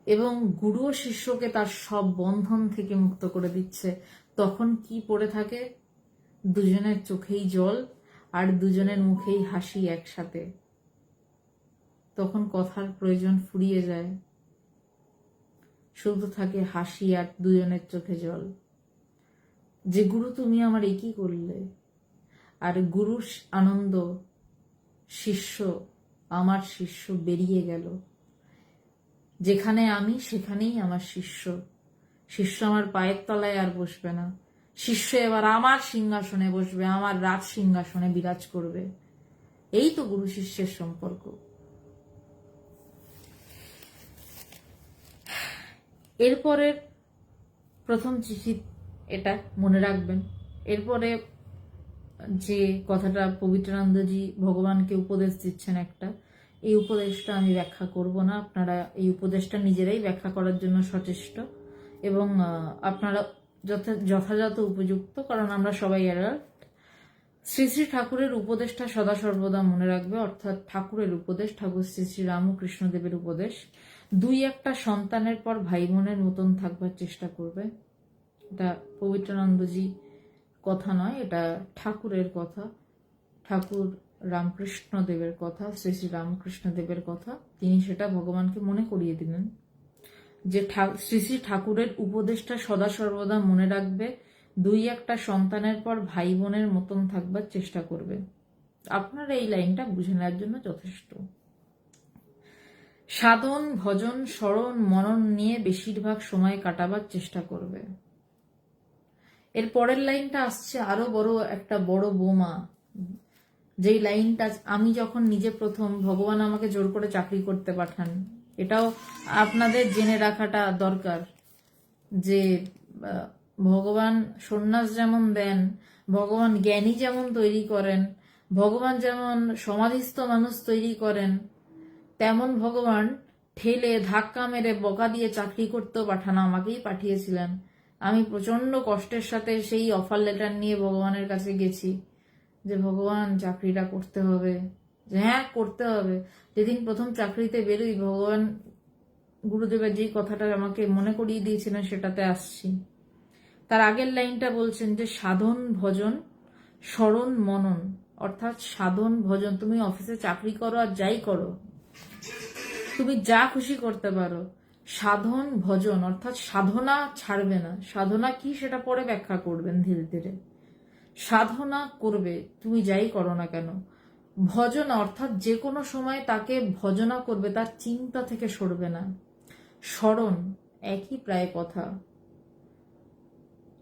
এবং গুরুও শিষ্যকে তার সব বন্ধন থেকে মুক্ত করে দিচ্ছে, তখন কি পড়ে থাকে? দুজনের চোখেই জল আর দুজনের মুখেই হাসি একসাথে। তখন কথার প্রয়োজন ফুরিয়ে যায়, শুধু থাকে হাসি আর দুজনের চোখে জল। যে গুরু তুমি আমার একই করলে, আর গুরুর আনন্দ, শিষ্য আমার শিষ্য বেরিয়ে গেল। যেখানে আমি সেখানেই আমার শিষ্য, শিষ্য আমার পায়ের তলায় আর বসবে না, শিষ্য এবার আমার সিংহাসনে বসবে, আমার রাজ সিংহাসনে বিরাজ করবে। এই তো গুরু শিষ্যের সম্পর্ক। এরপরের প্রথম চিঠি এটা মনে রাখবেন। এরপরে যে কথাটা পবিত্রানন্দজি ভগবানকে উপদেশ দিচ্ছেন একটা, এই উপদেশটা আমি ব্যাখ্যা করব না, আপনারা এই উপদেশটা নিজেরাই ব্যাখ্যা করার জন্য সচেষ্ট, এবং আপনারা যথাযথ উপযুক্ত, কারণ আমরা সবাই অ্যালার্ট। শ্রী শ্রী ঠাকুরের উপদেশটা সদা সর্বদা মনে রাখবে, অর্থাৎ ঠাকুরের উপদেশ, ঠাকুর শ্রী শ্রী রামকৃষ্ণদেবের উপদেশ, 2-1টা সন্তানের পর ভাই বোনের মতন থাকবার চেষ্টা করবে। এটা পবিত্রানন্দজি কথা নয়, এটা ঠাকুরের কথা, ঠাকুর রামকৃষ্ণদেবের কথা, শ্রী শ্রী রামকৃষ্ণদেবের কথা। তিনি সেটা ভগবানকে মনে করিয়ে দিলেন যে শ্রী শ্রী ঠাকুরের উপদেশটা সদা সর্বদা মনে রাখবে, 2-1টা সন্তানের পর ভাই বোনের মতন থাকবার চেষ্টা করবে। আপনারা এই লাইনটা বুঝে নেওয়ার জন্য যথেষ্ট। সাধন ভজন স্মরণ মনন নিয়ে বেশিরভাগ সময় কাটাবার চেষ্টা করবে। এর পরের লাইনটা আসছে আরো বড় একটা বড় বোমা, যেই লাইনটা আমি যখন নিজে প্রথম, ভগবান আমাকে জোর করে চাকরি করতে পাঠান, এটাও আপনাদের জেনে রাখাটা দরকার যে ভগবান সন্ন্যাস যেমন দেন, ভগবান জ্ঞানী যেমন তৈরি করেন, ভগবান যেমন সমাধিস্থ মানুষ তৈরি করেন, তেমন ভগবান ঠেলে ধাক্কা মেরে বকা দিয়ে চাকরি করতেও পাঠানো, আমাকেই পাঠিয়েছিলেন। আমি প্রচন্ড কষ্টের সাথে সেই অফার লেটার নিয়ে ভগবানের কাছে গেছি যে ভগবান চাকরিটা করতে হবে, যে হ্যাঁ করতে হবে। যেদিন প্রথম চাকরিতে বেরোই, ভগবান গুরুদেবের যেই কথাটা আমাকে মনে করিয়ে দিয়েছিলেন সেটাতে আসছি। তার আগের লাইনটা বলছেন যে সাধন ভজন স্মরণ মনন, অর্থাৎ সাধন ভজন, তুমি অফিসে চাকরি করো আর যাই করো, তুমি যা খুশি করতে পারো, সাধন ভজন অর্থাৎ সাধনা ছাড়বে না। সাধনা কি সেটা পরে ব্যাখ্যা করবেন ধীরে ধীরে। সাধনা করবে তুমি যাই করো না কেন। ভজনা অর্থাৎ যে কোনো সময় তাকে ভজনা করবে, তার চিন্তা থেকে সরবে না। স্মরণ, একই প্রায় কথা।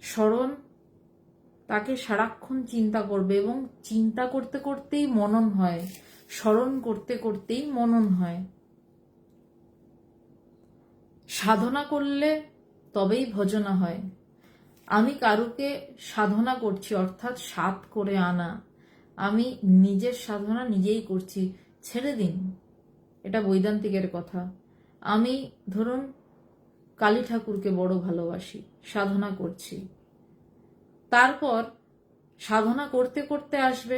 স্মরণ, তাকে সারাক্ষণ চিন্তা করবে এবং চিন্তা করতে করতেই মনন হয়, স্মরণ করতে করতেই মনন হয়। সাধনা করলে তবেই ভজনা হয়। আমি কারুকে সাধনা করছি অর্থাৎ সাধ করে আনা, আমি নিজের সাধনা নিজেই করছি, ছেড়ে দিন। এটা বৈদান্তিকের কথা। আমি ধরুন কালী ঠাকুরকে বড় ভালোবাসি, সাধনা করছি, তারপর সাধনা করতে করতে আসবে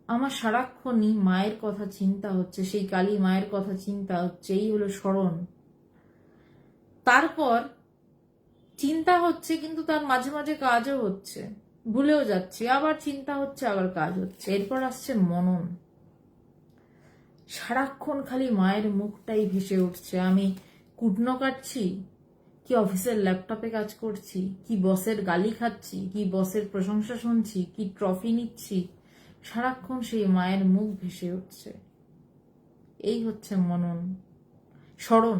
আমার সারাক্ষণই মায়ের কথা চিন্তা হচ্ছে, সেই কালী মায়ের কথা চিন্তা হচ্ছে, এই হলো স্মরণ। তারপর চিন্তা হচ্ছে কিন্তু তার মাঝে মাঝে কাজও হচ্ছে, ভুলেও যাচ্ছি, আবার চিন্তা হচ্ছে আবার কাজ হচ্ছে। এরপর আসছে মনন। সারাক্ষণ খালি মায়ের মুখটাই ভেসে উঠছে। আমি কুটনো কাটছি, কি অফিসের ল্যাপটপে কাজ করছি, কি বসের গালি খাচ্ছি, কি বসের প্রশংসা শুনছি, কি ট্রফি নিচ্ছি, সারাক্ষণ সেই মায়ের মুখ ভেসে উঠছে। এই হচ্ছে মনন। স্মরণ।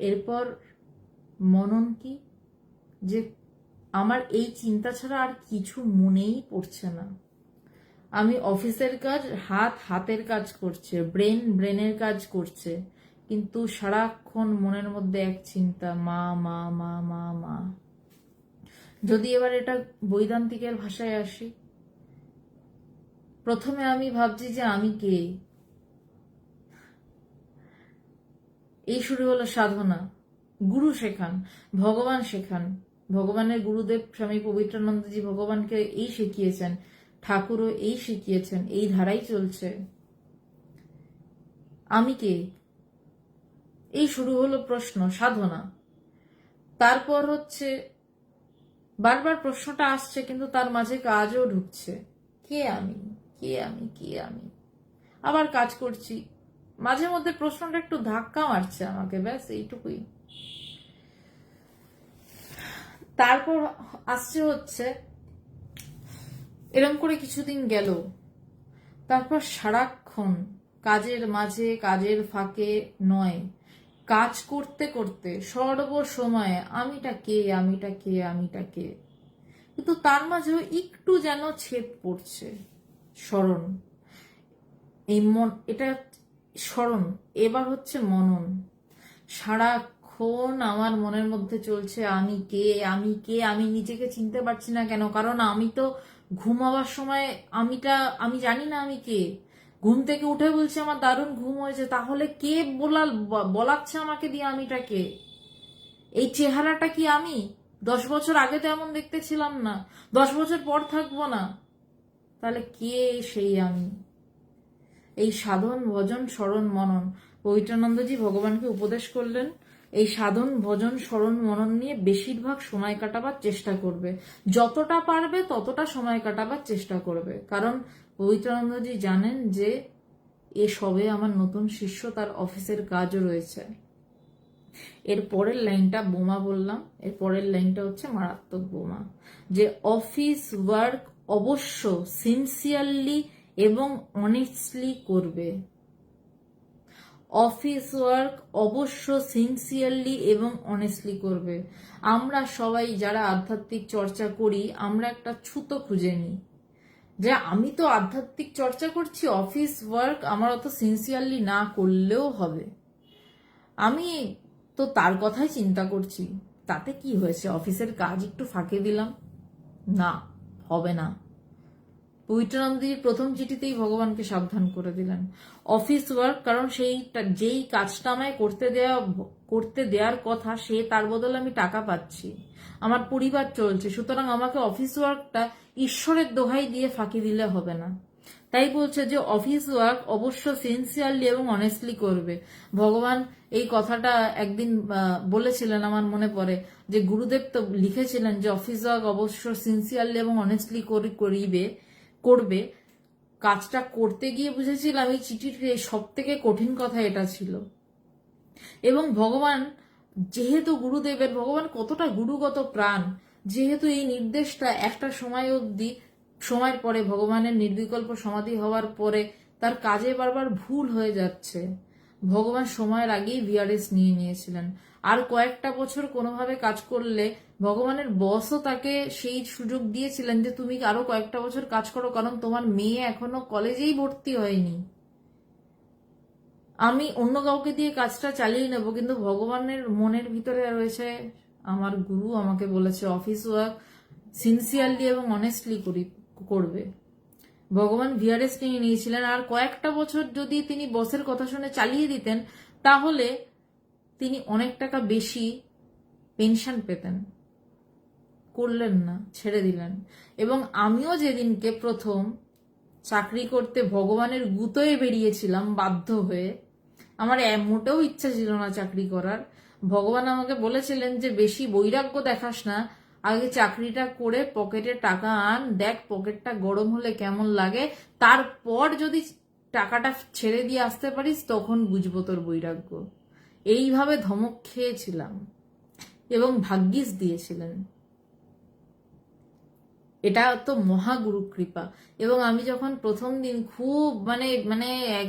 এরপর মনন কি, যে আমার এই চিন্তা ছাড়া আর কিছু মনেই পড়ছে না। আমি অফিসের কাজ, হাতের কাজ করছে, ব্রেনের কাজ করছে, কিন্তু সারাক্ষণ মনের মধ্যে এক চিন্তা, মা মা মা মা মা। যদি এবার এটা বৈদান্তিকের ভাষায় আসি, প্রথমে আমি ভাবছি যে আমি কে, এই শুরু হলো সাধনা। গুরু শেখান, ভগবান শেখান, ভগবানের গুরুদেব স্বামী পবিত্রানন্দজি ভগবানকে এই শিখিয়েছেন, ঠাকুরও এই শিখিয়েছেন, এই ধারাই চলছে। আমি কে, এই শুরু হলো প্রশ্ন, সাধনা। তারপর হচ্ছে বারবার প্রশ্নটা আসছে কিন্তু তার মাঝে কাজও ঢুকছে, কে আমি, কে আমি, কে আমি। আবার কাজ করছি, মাঝে মধ্যে প্রশ্নটা একটু ধাক্কা মারছে আমাকে, ব্যাস এইটুকুই। তারপর আসছে হচ্ছে এরকম করে কিছুদিন গেল। তারপর সারাক্ষণ কাজের মাঝে, কাজের ফাঁকে নয়, কাজ করতে করতে সর্বসময় আমিটা কে, আমিটা কে, আমিটা কে। কিন্তু তার মাঝেও একটু যেন ছেদ পড়ছে, স্মরণ। এই মন, এটা স্মরণ। এবার হচ্ছে মনন। সারাক্ষণ আমার মনের মধ্যে চলছে আমি কে, আমি কে, আমি নিজেকে চিনতে পারছি না কেন, কারণ আমি তো ঘুমাবার সময় আমি জানি না আমি কে। ঘুম থেকে উঠে বলছি আমার দারুণ ঘুম হয়েছে, তাহলে কে বলাচ্ছে আমাকে দিয়ে আমিটা কে? এই চেহারাটা কি আমি? 10 বছর আগে তো এমন দেখতে ছিলাম না, 10 বছর পর থাকবো না, তাহলে কে সেই আমি? এই সাধন ভজন স্মরণ মনন, পবিত্রানন্দজি ভগবানকে উপদেশ করলেন এই সাধন ভজন স্মরণ মনন নিয়ে বেশিরভাগ সময় কাটাবার চেষ্টা করবে, যতটা পারবে ততটা সময় কাটাবার চেষ্টা করবে। কারণ পবিত্রানন্দজি জানেন যে এ সবে আমার নতুন শিষ্য, তার অফিসের কাজও রয়েছে। এর পরের লাইনটা বোমা বললাম, এর পরের লাইনটা হচ্ছে মারাত্মক বোমা, যে অফিস ওয়ার্ক অবশ্য সিনসিয়ারলি এবং অনেস্টলি করবে। অফিস ওয়ার্ক অবশ্য সিনসিয়ারলি এবং অনেস্টলি করবে। আমরা সবাই যারা আধ্যাত্মিক চর্চা করি, আমরা একটা ছুতো খুঁজে নিই যে আমি তো আধ্যাত্মিক চর্চা করছি, অফিস ওয়ার্ক আমার অত সিনসিয়ারলি না করলেও হবে, আমি তো তার কথাই চিন্তা করছি, তাতে কি হয়েছে, অফিসের কাজ একটু ফাঁকে দিলাম, না হবে না। পবিত্রানন্দজির প্রথম চিঠিতেই ভগবানকে সাবধান করে দিলেন। অফিস ওয়ার্ক, কারণ যেই কাজটা আমায় করতে দেওয়ার কথা, সে তার বদলে আমি টাকা পাচ্ছি, আমার পরিবার চলছে, সুতরাং আমাকে অফিস ওয়ার্কটা ঈশ্বরের দোহাই দিয়ে ফাঁকি দিলে হবে না। তাই বলছে যে অফিস ওয়ার্ক অবশ্য সিনসিয়ারলি এবং অনেস্টলি করবে। ভগবান এই কথাটা একদিন বলেছিলেন, আমার মনে পড়ে, যে গুরুদেব তো লিখেছিলেন যে অফিস ওয়ার্ক অবশ্য সিনসিয়ারলি এবং অনেস্টলি করবে। কাজটা করতে গিয়ে বুঝেছিলাম এই চিঠির সব থেকে কঠিন কথা এটা ছিল। এবং ভগবান যেহেতু ভগবান কতটা গুরুগত প্রাণ, যেহেতু এই নির্দেশটা একটা সময়ের পরে ভগবানের নির্বিকল্প সমাধি হওয়ার পরে তার কাজে বারবার ভুল হয়ে যাচ্ছে, ভগবান সময়ের আগেই ভিআরএস নিয়ে নিয়েছিলেন। আর কয়েকটা বছর কোনোভাবে কাজ করলে ভগবানের বসও তাকে সেই সুযোগ দিয়েছিলেন যে তুমি আরো কয়েকটা বছর কাজ করো, কারণ তোমার মেয়ে এখনো কলেজেই ভর্তি হয়নি, আমি অন্য কাউকে দিয়ে কাজটা চালিয়ে নেব। কিন্তু ভগবানের মনের ভিতরে রয়েছে, আমার গুরু আমাকে বলেছে অফিস ওয়ার্ক সিনসিয়ারলি এবং অনেস্টলি করবে। ভগবান ভিআরএস নিয়ে নিয়েছিলেন, আর কয়েকটা বছর যদি তিনি বসের কথা শুনে চালিয়ে দিতেন তাহলে তিনি অনেক টাকা বেশি পেনশন পেতেন। করলেন না, ছেড়ে দিলেন। এবং আমিও যেদিনকে প্রথম চাকরি করতে ভগবানের গুতোয় বেরিয়েছিলাম বাধ্য হয়ে, আমার মোটেও ইচ্ছা ছিল না চাকরি করার, ভগবান আমাকে বলেছিলেন যে বেশি বৈরাগ্য দেখাস না, আগে চাকরিটা করে পকেটে টাকা আন, দেখ পকেটটা গরম হলে কেমন লাগে, তারপর যদি টাকাটা ছেড়ে দিয়ে আসতে পারিস তখন বুঝবো তোর বৈরাগ্য। এইভাবে ধমক খেয়েছিলাম এবং ভাগ্যিস দিয়েছিলেন। এটা তো মহাগুরু কৃপা। এবং আমি যখন প্রথম দিন খুব মানে মানে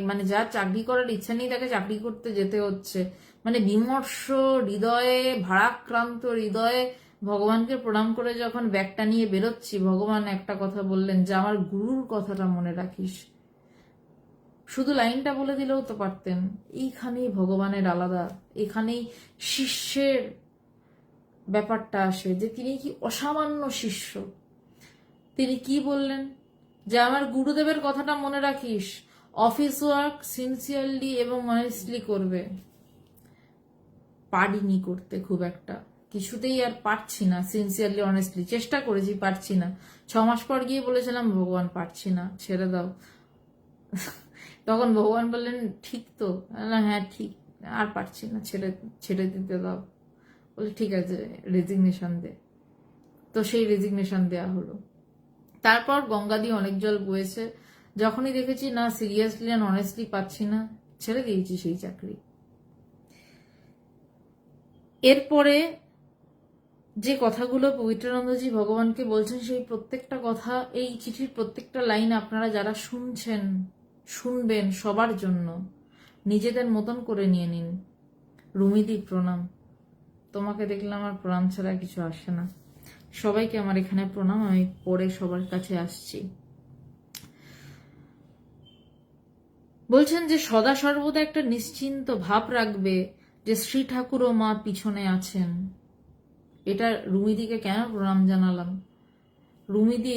মানে যার চাকরি করার ইচ্ছা নেই তাকে চাকরি করতে যেতে হচ্ছে, মানে বিমর্ষ হৃদয়ে, ভারাক্রান্ত হৃদয়ে ভগবানকে প্রণাম করে যখন ব্যাগটা নিয়ে বেরোচ্ছি, ভগবান একটা কথা বললেন যে আমার গুরুর কথাটা মনে রাখিস। শুধু লাইনটা বলে দিলেও তো পারতেন। এইখানেই ভগবানের আলাদা, এখানেই শিষ্যের ব্যাপারটা আসে, যে তিনি কি অসামান্য শিষ্য। তিনি কি বললেন, যে আমার গুরুদেবের কথাটা মনে রাখিস, অফিস ওয়ার্ক সিনসিয়ারলি এবং অনেস্টলি করবে। পারিনি করতে, খুব একটা কিছুতেই আর পারছি না সিনসিয়ারলি অনেস্টলি, চেষ্টা করেছি, পারছি না। 6 মাস পর গিয়ে বলেছিলাম ভগবান পারছি না, ছেড়ে দাও। তখন ভগবান বললেন ঠিক তো, হ্যাঁ ঠিক, আর পারছি না, ছেড়ে দিতে দাও। বলে ঠিক আছে, রেজিগনেশন দে। তো সেই রেজিগনেশন দেয়া হলো। তারপর গঙ্গা দিয়ে অনেক জল বয়েছে, যখনই দেখেছি না সিরিয়াসলি আর অনেস্টলি পাচ্ছি না, ছেড়ে দিয়েছি সেই চাকরি। এরপরে যে কথাগুলো পবিত্রানন্দজি ভগবানকে বলছেন, সেই প্রত্যেকটা কথা, এই চিঠির প্রত্যেকটা লাইন আপনারা যারা শুনবেন সবার জন্য নিজেদের মতন করে নিয়ে নিন। রুমিদি প্রণাম, তোমাকে দেখলে আমার প্রণাম ছাড়া কিছু আসে না। সবাইকে আমার এখানে প্রণাম, আমি পড়ে সবার কাছে আসছি। বলছেন যে সদা সর্বদা একটা নিশ্চিন্ত ভাব রাখবে যে শ্রী ঠাকুর ও মা পিছনে আছেন। এটা রুমিদিকে কেন প্রণাম জানালাম, রুমিদি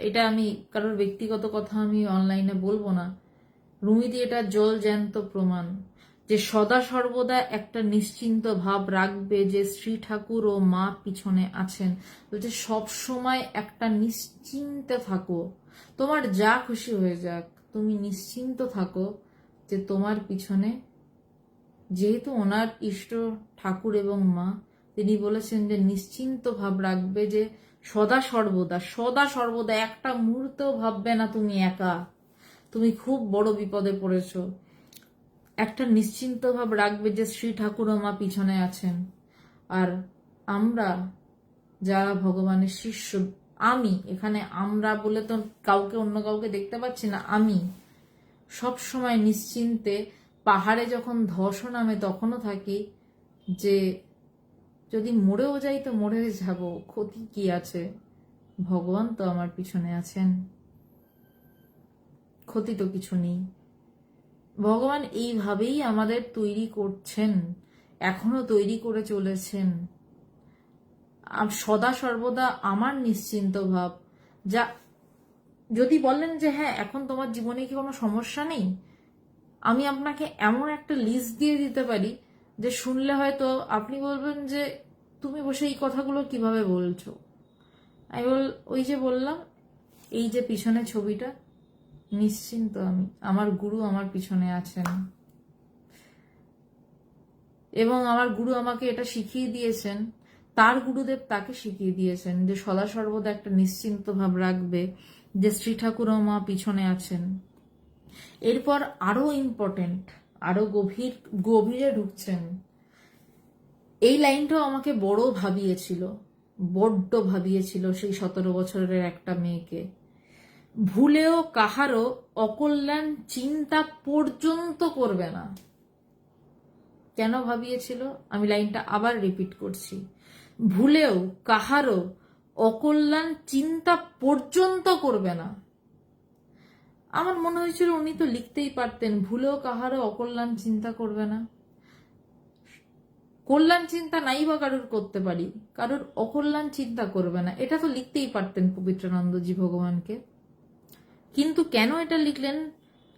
এটা আমি কারোর ব্যক্তিগত কথা আমি অনলাইনে বলবো না। রুমিদি এটা জল জ্যান্ত প্রমাণ যে সদা সর্বদা একটা নিশ্চিন্ত ভাব রাখবে যে শ্রী ঠাকুর ও মা পিছনে আছেন। বলছে সব সময় একটা নিশ্চিন্ত থাকো, তোমার যা খুশি হয়ে যাক, তুমি নিশ্চিন্ত থাকো যে তোমার পিছনে, যেহেতু ওনার ইষ্ট ঠাকুর এবং মা, তিনি বলেছেন যে নিশ্চিন্ত ভাব রাখবে যে সদা সর্বদা একটা মুহূর্তেও ভাববে না তুমি একা, তুমি খুব বড় বিপদে পড়েছো। একটা নিশ্চিন্ত ভাব রাখবে যে শ্রী ঠাকুর ও মা পিছনে আছেন। আর আমরা যারা ভগবানের শিষ্য, আমি এখানে আমরা বলে তো অন্য কাউকে দেখতে পাচ্ছি না, আমি সব সময় নিশ্চিন্তে, পাহাড়ে যখন ধসও নামে তখনও থাকি যে যদি মরেও যাই তো মরে যাব, ক্ষতি কি আছে, ভগবান তো আমার পিছনে আছেন, ক্ষতি তো কিছু নেই। ভগবান এইভাবেই আমাদের তৈরি করছেন, এখনো তৈরি করে চলেছেন। সদা সর্বদা আমার নিশ্চিন্ত ভাব, যদি বলেন যে হ্যাঁ এখন তোমার জীবনে কি কোনো সমস্যা নেই, আমি আপনাকে এমন একটা লিস্ট দিয়ে দিতে পারি যে শুনলে হয়তো আপনি বলবেন যে তুমি বসে এই কথাগুলো কিভাবে বলছো। আমি ওই যে বললাম, এই যে পিছনে ছবিটা, নিশ্চিন্ত আমি, আমার গুরু আমার পিছনে আছেন এবং আমার গুরু আমাকে এটা শিখিয়ে দিয়েছেন, তার গুরুদেব তাকে শিখিয়ে দিয়েছেন যে সদা সর্বদা একটা নিশ্চিন্ত ভাব রাখবে যে শ্রী ঠাকুরও মা পিছনে আছেন। এরপর আরো ইম্পর্টেন্ট, আরো গভীরে ঢুকছেন। এই লাইনটাও আমাকে বড্ড ভাবিয়েছিল সেই 17 বছরের একটা মেয়েকে। ভুলেও কাহারও অকল্যাণ চিন্তা পর্যন্ত করবে না। কেন ভাবিয়েছিল আমি লাইনটা আবার রিপিট করছি, ভুলেও কাহারও অকল্যাণ চিন্তা পর্যন্ত করবে না। আমার মনে হয়েছিল উনি তো লিখতেই পারতেন ভুলেও কাহারও অকল্যাণ চিন্তা করবে না। কল্যাণ চিন্তা নাই বা কারোর করতে পারি, কারোর অকল্যাণ চিন্তা করবে না, এটা তো লিখতেই পারতেন পবিত্রানন্দজি ভগবানকে। কিন্তু কেন এটা লিখলেন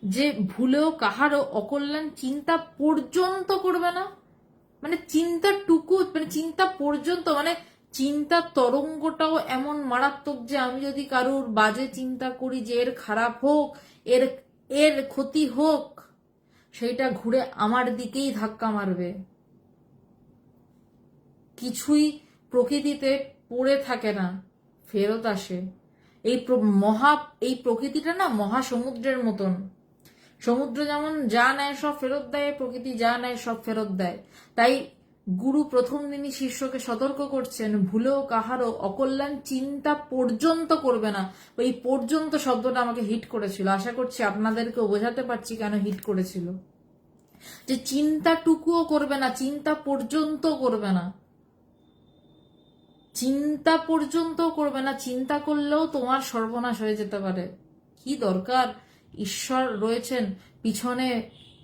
যে ভুলেও কাহারও অকল্যাণ চিন্তা পর্যন্ত করবে না? মানে চিন্তাটুকু, মানে চিন্তা পর্যন্ত, মানে চিন্তার তরঙ্গটাও এমন মারাত্মক যে আমি যদি কারোর বাজে চিন্তা করি যে এর খারাপ হোক, এর এর ক্ষতি হোক, সেইটা ঘুরে আমার দিকেই ধাক্কা মারবে। কিছুই প্রকৃতিতে পড়ে থাকে না, ফেরত আসে। এই এই প্রকৃতিটা না মহাসমুদ্রের মতন। সমুদ্র যেমন যা নেয় সব ফেরত দেয়, প্রকৃতি যা নেয় সব ফেরত দেয়। তাই গুরু প্রথম দিনই শিষ্যকে সতর্ক করছেন ভুলেও কাহারও অকল্যাণ চিন্তা পর্যন্ত করবে না। ওই পর্যন্ত শব্দটা আমাকে হিট করেছিল, আশা করছি আপনাদেরকেও বোঝাতে পারছি কেন হিট করেছিল। যে চিন্তাটুকুও করবে না, চিন্তা পর্যন্ত করবে না, চিন্তা পর্যন্ত করবে না। চিন্তা করলেও তোমার সর্বনাশ হয়ে যেতে পারে। কি দরকার, ঈশ্বর রয়েছেন পিছনে,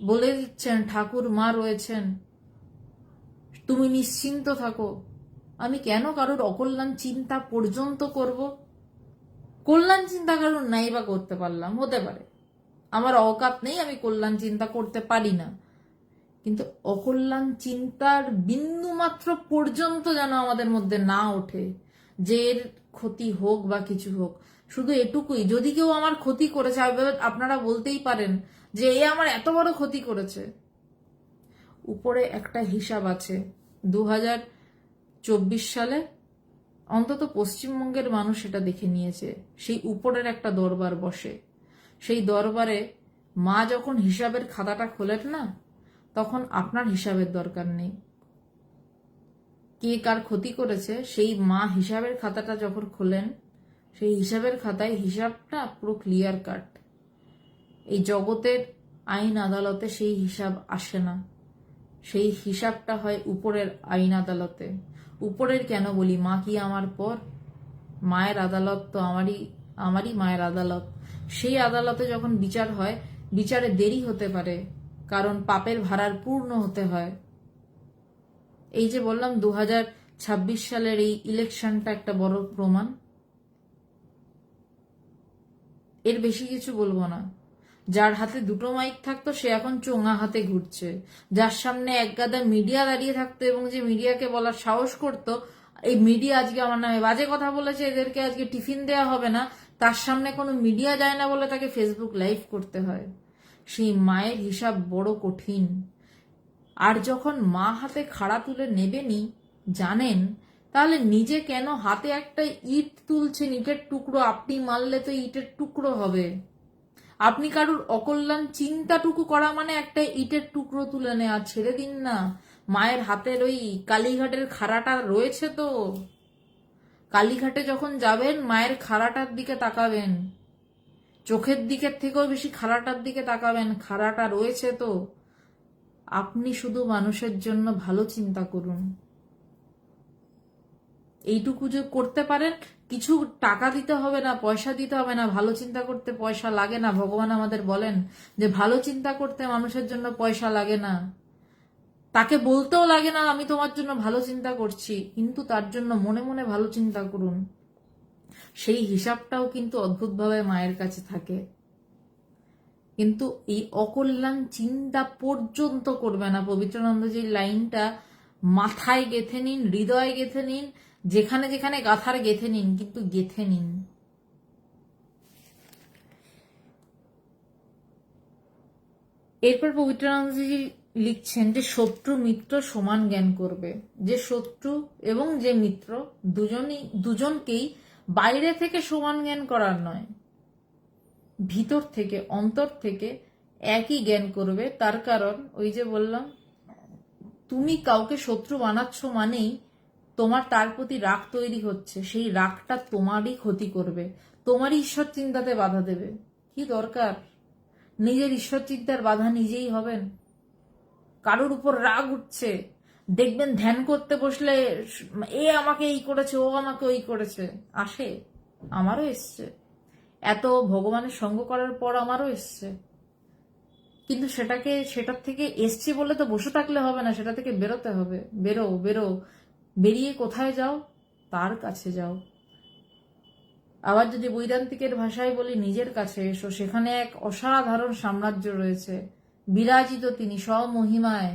বলে দিচ্ছেন ঠাকুর মা রয়েছেন, তুমি নিশ্চিন্ত থাকো। আমি কেন কারোর অকল্যাণ চিন্তা পর্যন্ত করব? কল্যাণ চিন্তা কারোর নাই বা করতে পারলাম, হতে পারে আমার অকাত নেই, আমি কল্যাণ চিন্তা করতে পারি না, কিন্তু অকল্যাণ চিন্তার বিন্দু মাত্র পর্যন্ত যেন আমাদের মধ্যে না ওঠে যে এর ক্ষতি হোক বা কিছু হোক। শুধু এটুকুই, যদি কেউ আমার ক্ষতি করেছে, আপনারা বলতেই পারেন যে এ আমার এত বড় ক্ষতি করেছে, উপরে একটা হিসাব আছে। 2024 সালে অন্তত পশ্চিমবঙ্গের মানুষ এটা দেখে নিয়েছে, সেই উপরের একটা দরবার বসে। সেই দরবারে মা যখন হিসাবের খাতাটা খোলেন না, তখন আপনার হিসাবের দরকার নেই। কে কার ক্ষতি করেছে, সেই মা হিসাবের খাতাটা যখন খোলেন, সেই হিসাবের খাতায় হিসাবটা পুরো ক্লিয়ার কাট। এই জগতের আইন আদালতে সেই হিসাব আসে না, সেই হিসাবটা হয় উপরের আইন আদালতে। উপরের কেন বলি, মা কি আমার পর? মায়ের আদালত তো আমারই মায়ের আদালত। সেই আদালতে যখন বিচার হয়, বিচারে দেরি হতে পারে, কারণ পাপের ভাড়ার পূর্ণ হতে হয়। এই যে বললাম 2026 সালের এই ইলেকশনটা একটা বড় প্রমাণ। এর বেশি কিছু বলবো না। যার হাতে দুটো মাইক থাকতো সে এখন চোঙা হাতে ঘুরছে। যার সামনে এক গাদা মিডিয়া দাঁড়িয়ে থাকতো এবং যে মিডিয়াকে বলার সাহস করতো এই মিডিয়া আজকে আমার নামে বাজে কথা বলেছে, এদেরকে আজকে টিফিন দেয়া হবে না, তার সামনে কোনো মিডিয়া যায় না বলে তাকে ফেসবুক লাইভ করতে হয়। সেই মায়ের হিসাব বড় কঠিন। আর যখন মা হাতে খাড়া তুলে নেবেনি জানেন, তাহলে নিজে কেন হাতে একটা ইট তুলছেন, ইটের টুকরো, আপনি মারলে তো ইটের টুকরো হবে। আপনি কারুর অকল্যাণ চিন্তাটুকু করা মানে একটা ইটের টুকরো তুলে নেওয়া। ছেড়ে দিন না, মায়ের হাতের ওই কালীঘাটের খাড়াটা রয়েছে তো, কালীঘাটে যখন যাবেন মায়ের খাড়াটার দিকে তাকাবেন, চোখের দিকের থেকেও বেশি খাড়াটার দিকে তাকাবেন, খাড়াটা রয়েছে তো। আপনি শুধু মানুষের জন্য ভালো চিন্তা করুন, এইটুকু যে করতে পারেন। কিছু টাকা দিতে হবে না, পয়সা দিতে হবে না, ভালো চিন্তা করতে পয়সা লাগে না। ভগবান আমাদের বলেন যে ভালো চিন্তা করতে মানুষের জন্য পয়সা লাগে না, তাকে বলতেও লাগে না আমি তোমার জন্য ভালো চিন্তা করছি, কিন্তু তার জন্য মনে মনে ভালো চিন্তা করুন। সেই হিসাবটাও কিন্তু অদ্ভুতভাবে মায়ের কাছে থাকে। কিন্তু এই অকল্যাণ চিন্তা পর্যন্ত করবে না। পবিত্রানন্দজির লাইনটা মাথায় গেঁথে নিন, হৃদয়ে গেঁথে নিন, যেখানে যেখানে গাথার গেঁথে নিন, কিন্তু গেঁথে নিন। এরপর পবিত্রানন্দজি লিখছেন যে শত্রু মিত্র সমান জ্ঞান করবে। যে শত্রু এবং যে মিত্র দুজনকেই বাইরে থেকে সমান জ্ঞান করার নয়, ভিতর থেকে, অন্তর থেকে একই জ্ঞান করবে। তার কারণ ওই যে বললাম, তুমি কাউকে শত্রু বানাচ্ছ মানেই তোমার তার প্রতি রাগ তৈরি হচ্ছে। সেই রাগটা তোমারই ক্ষতি করবে, তোমারই ঈশ্বর চিন্তাতে বাধা দেবে। কি দরকার? নিজের ঈশ্বর চিন্তার বাধা নিজেই হবেন। কারোর উপর রাগ উঠছে, দেখবেন ধ্যান করতে বসলে এ আমাকে এই করেছে, ও আমাকে ওই করেছে, আসে। আমারও এসছে, এত ভগবানের সঙ্গ করার পর আমারও এসছে। কিন্তু সেটার থেকে এসছে বলে তো বসে থাকলে হবে না, সেটা থেকে বেরোতে হবে। বেরো বেরো, বেরিয়ে কোথায় যাও? তার কাছে যাও। আবার যদি বৈদান্তিকের ভাষায় বলি, নিজের কাছে এসো। সেখানে এক অসাধারণ সাম্রাজ্য রয়েছে, বিরাজিত তিনি স্বমহিমায়।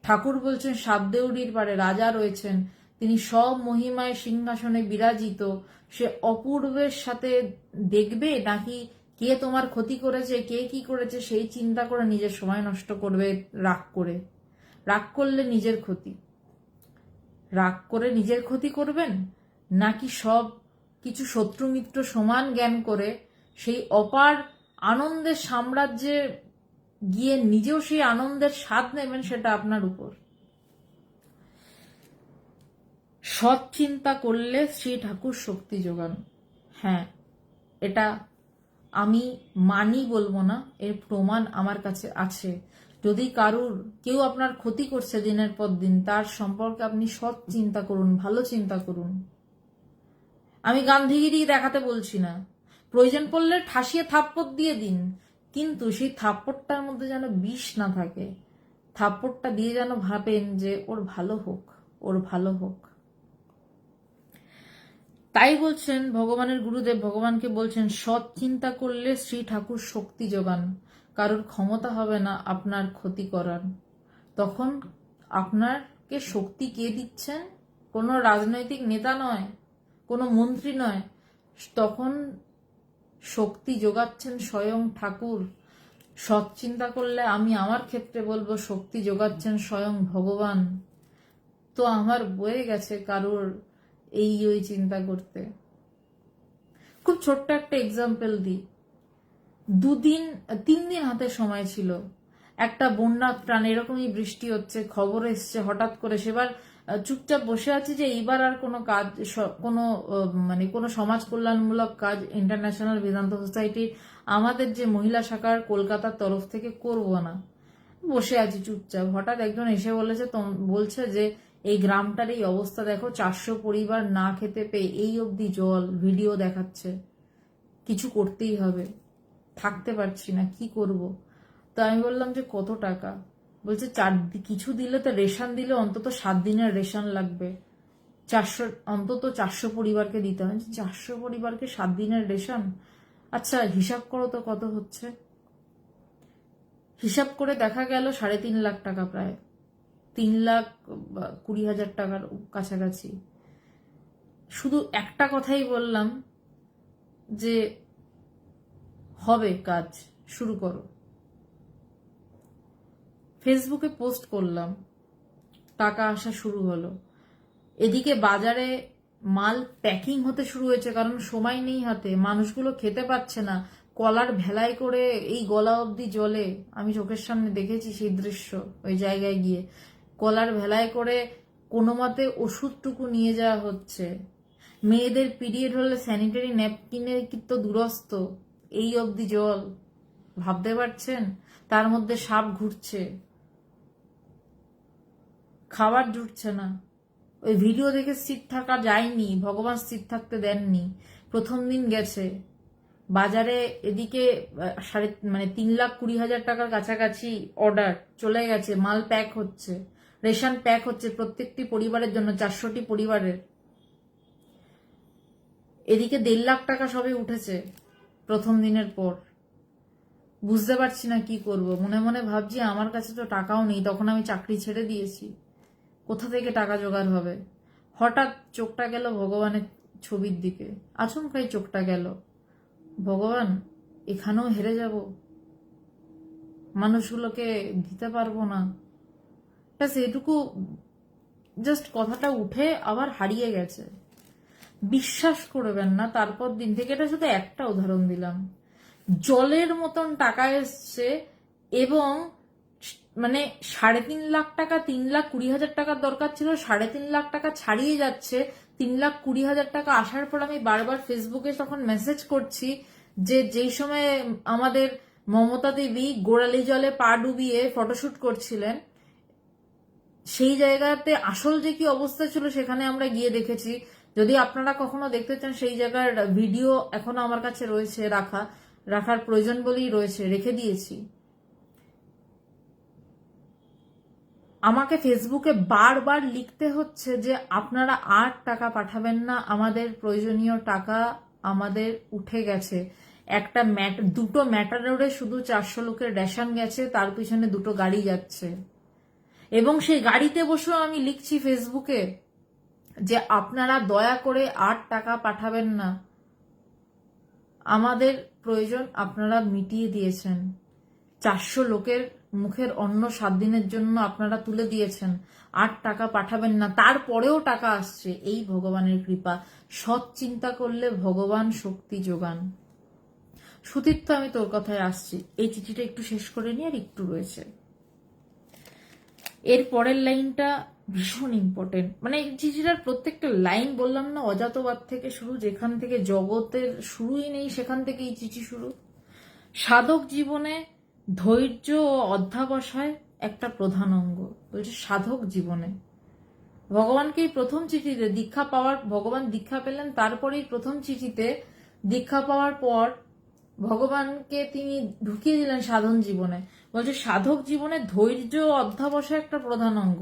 ঠাকুর বলছেন সাবদেউড়ির পারে রাজা রয়েছেন, তিনি সব মহিমায় সিংহাসনে বিরাজিত। সে অপূর্বের সাথে দেখবে নাকি কে তোমার ক্ষতি করেছে, কে কি করেছে সেই চিন্তা করে নিজের সময় নষ্ট করবে রাগ করে? রাগ করলে নিজের ক্ষতি। রাগ করে নিজের ক্ষতি করবেন, নাকি সব কিছু শত্রু মিত্র সমান জ্ঞান করে সেই অপার আনন্দের সাম্রাজ্যে গিয়ে নিজেও সেই আনন্দের স্বাদ নেবেন? সেটা আপনার উপর। সৎ চিন্তা করলে শ্রী ঠাকুর শক্তি যোগান। হ্যাঁ, এটা আমি মানি বলবো না, এর প্রমাণ আমার কাছে আছে। যদি কেউ আপনার ক্ষতি করছে দিনের পর দিন, তার সম্পর্কে আপনি সৎ চিন্তা করুন, ভালো চিন্তা করুন। আমি গান্ধীগিরি দেখাতে বলছি না, প্রয়োজন পড়লে ঠাসিয়ে থাপ্পড় দিয়ে দিন, কিন্তু সেই থাপ্পড়টার মধ্যে যেন বিষ না থাকে। থাপ্পড়টা দিয়ে যেন ভাবেন যে ওর ভালো হোক, ওর ভালো হোক। তাই বলছেন ভগবানের গুরুদেব, ভগবানকে বলছেন সৎ চিন্তা করলে শ্রী ঠাকুর শক্তি যোগান। কারোর ক্ষমতা হবে না আপনার ক্ষতি করার। তখন আপনাকে শক্তি কে দিচ্ছেন? কোনো রাজনৈতিক নেতা নয়, কোনো মন্ত্রী নয়, তখন শক্তি যোগাচ্ছেন স্বয়ং ঠাকুর। সৎ চিন্তা করলে আমি আমার ক্ষেত্রে বলবো শক্তি যোগাচ্ছেন স্বয়ং ভগবান। তো আমার বয়ে গেছে কারোর এই ওই চিন্তা করতে। খুব ছোট্ট একটা এক্সাম্পল দিই। 3 দিন হাতে সময় ছিল, একটা বন্যা ত্রাণ, এরকমই বৃষ্টি হচ্ছে, খবর এসছে হঠাৎ করে। সেবার চুপচাপ বসে আছি যে এইবার আর কোনো কাজ, কোনো সমাজ কল্যাণমূলক কাজ ইন্টারন্যাশনাল বেদান্ত সোসাইটির আমাদের যে মহিলা শাখার কলকাতার তরফ থেকে করব না। বসে আছি চুপচাপ। হঠাৎ একজন এসে বলছে যে এই গ্রামটার এই অবস্থা দেখো, 400 পরিবার না খেতে পেয়ে এই অবধি জল, ভিডিও দেখাচ্ছে, কিছু করতেই হবে, থাকতে পারছি না, কি করব? তো আমি বললাম যে কত টাকা? বলছে কিছু দিলে তো, রেশন দিলে অন্তত 7 দিনের রেশন লাগবে, অন্তত 400 পরিবারকে দিতে হয়। 400 পরিবারকে 7 দিনের রেশন? আচ্ছা হিসাব করো তো কত হচ্ছে। হিসাব করে দেখা গেল 3.5 লাখ টাকা, প্রায় 3,20,000 টাকার কাছাকাছি। শুধু একটা কথাই বললাম যে হবে কাজ, শুরু করো। ফেসবুকে পোস্ট করলাম, টাকা আসা শুরু হলো। এদিকে বাজারে মাল প্যাকিং হতে শুরু হয়েছে, কারণ সময় নেই হাতে, মানুষগুলো খেতে পাচ্ছে না, কলার ভেলায় করে এই গলা অবধি জলে। আমি চোখের সামনে দেখেছি সেই দৃশ্য, ওই জায়গায় গিয়ে কলার ভেলায় করে কোনো মতে ওষুধটুকু নিয়ে যাওয়া হচ্ছে। মেয়েদের পিরিয়ড হলে স্যানিটারি ন্যাপকিনের তো দুরস্ত, এই অবধি জল, ভাবতে পারছেন? তার মধ্যে সাপ ঘুরছে, খাবার জুটছে না। ওই ভিডিও দেখে স্থির থাকা যায়নি, ভগবান স্থির থাকতে দেননি। প্রথম দিন গেছে বাজারে, এদিকে 3,20,000 টাকার কাছাকাছি অর্ডার চলে গেছে, মাল প্যাক হচ্ছে, রেশন প্যাক হচ্ছে প্রত্যেকটি পরিবারের জন্য, 400টি পরিবারের। এদিকে 1.5 লাখ টাকা সবে উঠেছে প্রথম দিনের পর। বুঝতে পারছি না কি করব, মনে মনে ভাবছি আমার কাছে তো টাকাও নেই, তখন আমি চাকরি ছেড়ে দিয়েছি, কোথা থেকে টাকা জোগাড় হবে। হঠাৎ চোখটা গেল ভগবানের ছবির দিকে, আচমকাই চোখটা গেল, ভগবান এখানেও হেরে যাব, মানুষগুলোকে দিতে পারবো না, ব্যাস এটুকু জাস্ট কথাটা উঠে আবার হারিয়ে গেছে। বিশ্বাস করবেন না, তারপর দিন থেকে, এটা শুধু একটা উদাহরণ দিলাম, জলের মতন টাকা এসছে এবং মানে 3.5 লাখ টাকা, 3,20,000 টাকার দরকার ছিল, 3.5 লাখ টাকা ছাড়িয়ে যাচ্ছে। 3,20,000 টাকা আসার পর আমি বারবার ফেসবুকে তখন মেসেজ করছি যে যেই সময় আমাদের মমতা দেবী গোড়ালি জলে পা ডুবিয়ে ফটোশুট করছিলেন, সেই জায়গাতে আসল যে কি অবস্থা ছিল সেখানে আমরা গিয়ে দেখেছি। যদি আপনারা কখনো দেখতে চান সেই জায়গার ভিডিও এখনো আমার কাছে রয়েছে, রাখার প্রয়োজন বলেই রয়েছে, রেখে দিয়েছি। আমাকে ফেসবুকে বারবার লিখতে হচ্ছে যে আপনারা আর টাকা পাঠাবেন না, আমাদের প্রয়োজনীয় টাকা আমাদের উঠে গেছে। দুটো ম্যাটাডোরে শুধু 400 লোকের রেশন গেছে, তার পিছনে 2টো গাড়ি যাচ্ছে। এবং সেই গাড়িতে বসেও আমি লিখছি ফেসবুকে যে আপনারা দয়া করে আর টাকা পাঠাবেন না, আমাদের প্রয়োজন আপনারা মিটিয়ে দিয়েছেন। 400 লোকের মুখের অন্ন 7 দিনের জন্য আপনারা তুলে দিয়েছেন, আর টাকা পাঠাবেন না। তারপরেও টাকা আসছে, এই ভগবানের কৃপা। সৎ চিন্তা করলে ভগবান শক্তি যোগান। সুতীর্থ, আমি তোর কথায় আসছি, এই চিঠিটা একটু শেষ করে নিয়ে আর একটু রয়েছে। এর পরের লাইনটা ভীষণ ইম্পর্টেন্ট, মানে এই চিঠিটার প্রত্যেকটা লাইন বললাম না, অজাতবাদ থেকে শুরু, যেখান থেকে জগতের শুরুই নেই সেখান থেকে এই চিঠি শুরু। সাধক জীবনে ধৈর্য ও অধ্যাবসায় একটা প্রধান অঙ্গ। বলছে সাধক জীবনে ভগবানকে এই প্রথম চিঠিতে দীক্ষা পাওয়ার, ভগবান দীক্ষা পেলেন, তারপরেই প্রথম চিঠিতে দীক্ষা পাওয়ার পর ভগবানকে তিনি ঢুকিয়ে দিলেন সাধন জীবনে। বলছে সাধক জীবনে ধৈর্য ও অধ্যাবসায় একটা প্রধান অঙ্গ।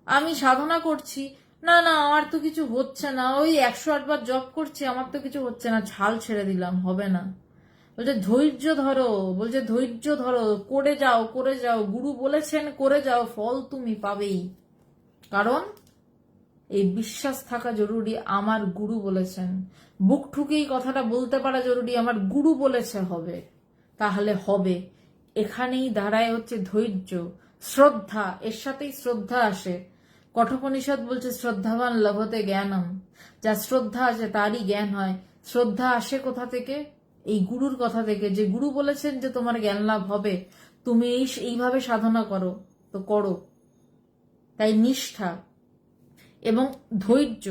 আমি সাধনা করছি, না না আমার তো কিছু হচ্ছে না, ওই 108 বার জপ করছি, আমার তো কিছু হচ্ছে না, ছাল ছেড়ে দিলাম, হবে না। বলছে ধৈর্য ধরো, বলছে ধৈর্য ধরো, করে যাও করে যাও, গুরু বলেছেন করে যাও, ফল তুমি পাবেই। কারণ এই বিশ্বাস থাকা জরুরি, আমার গুরু বলেছেন। বুক ঠুকেই কথাটা বলতে পারা জরুরি, আমার গুরু বলেছে হবে, তাহলে হবে। এখানেই দাঁড়ায় হচ্ছে ধৈর্য, শ্রদ্ধা, এর সাথেই শ্রদ্ধা আসে। কঠোপনিষদ বলছে শ্রদ্ধাবান লভতে জ্ঞানম, যা শ্রদ্ধা আছে তারই জ্ঞান হয়। শ্রদ্ধা আসে কোথা থেকে? এই গুরুর কথা থেকে, যে গুরু বলেছেন যে তোমার জ্ঞান লাভ হবে, তুমি এইভাবে সাধনা করো, তো করো। তাই নিষ্ঠা এবং ধৈর্য,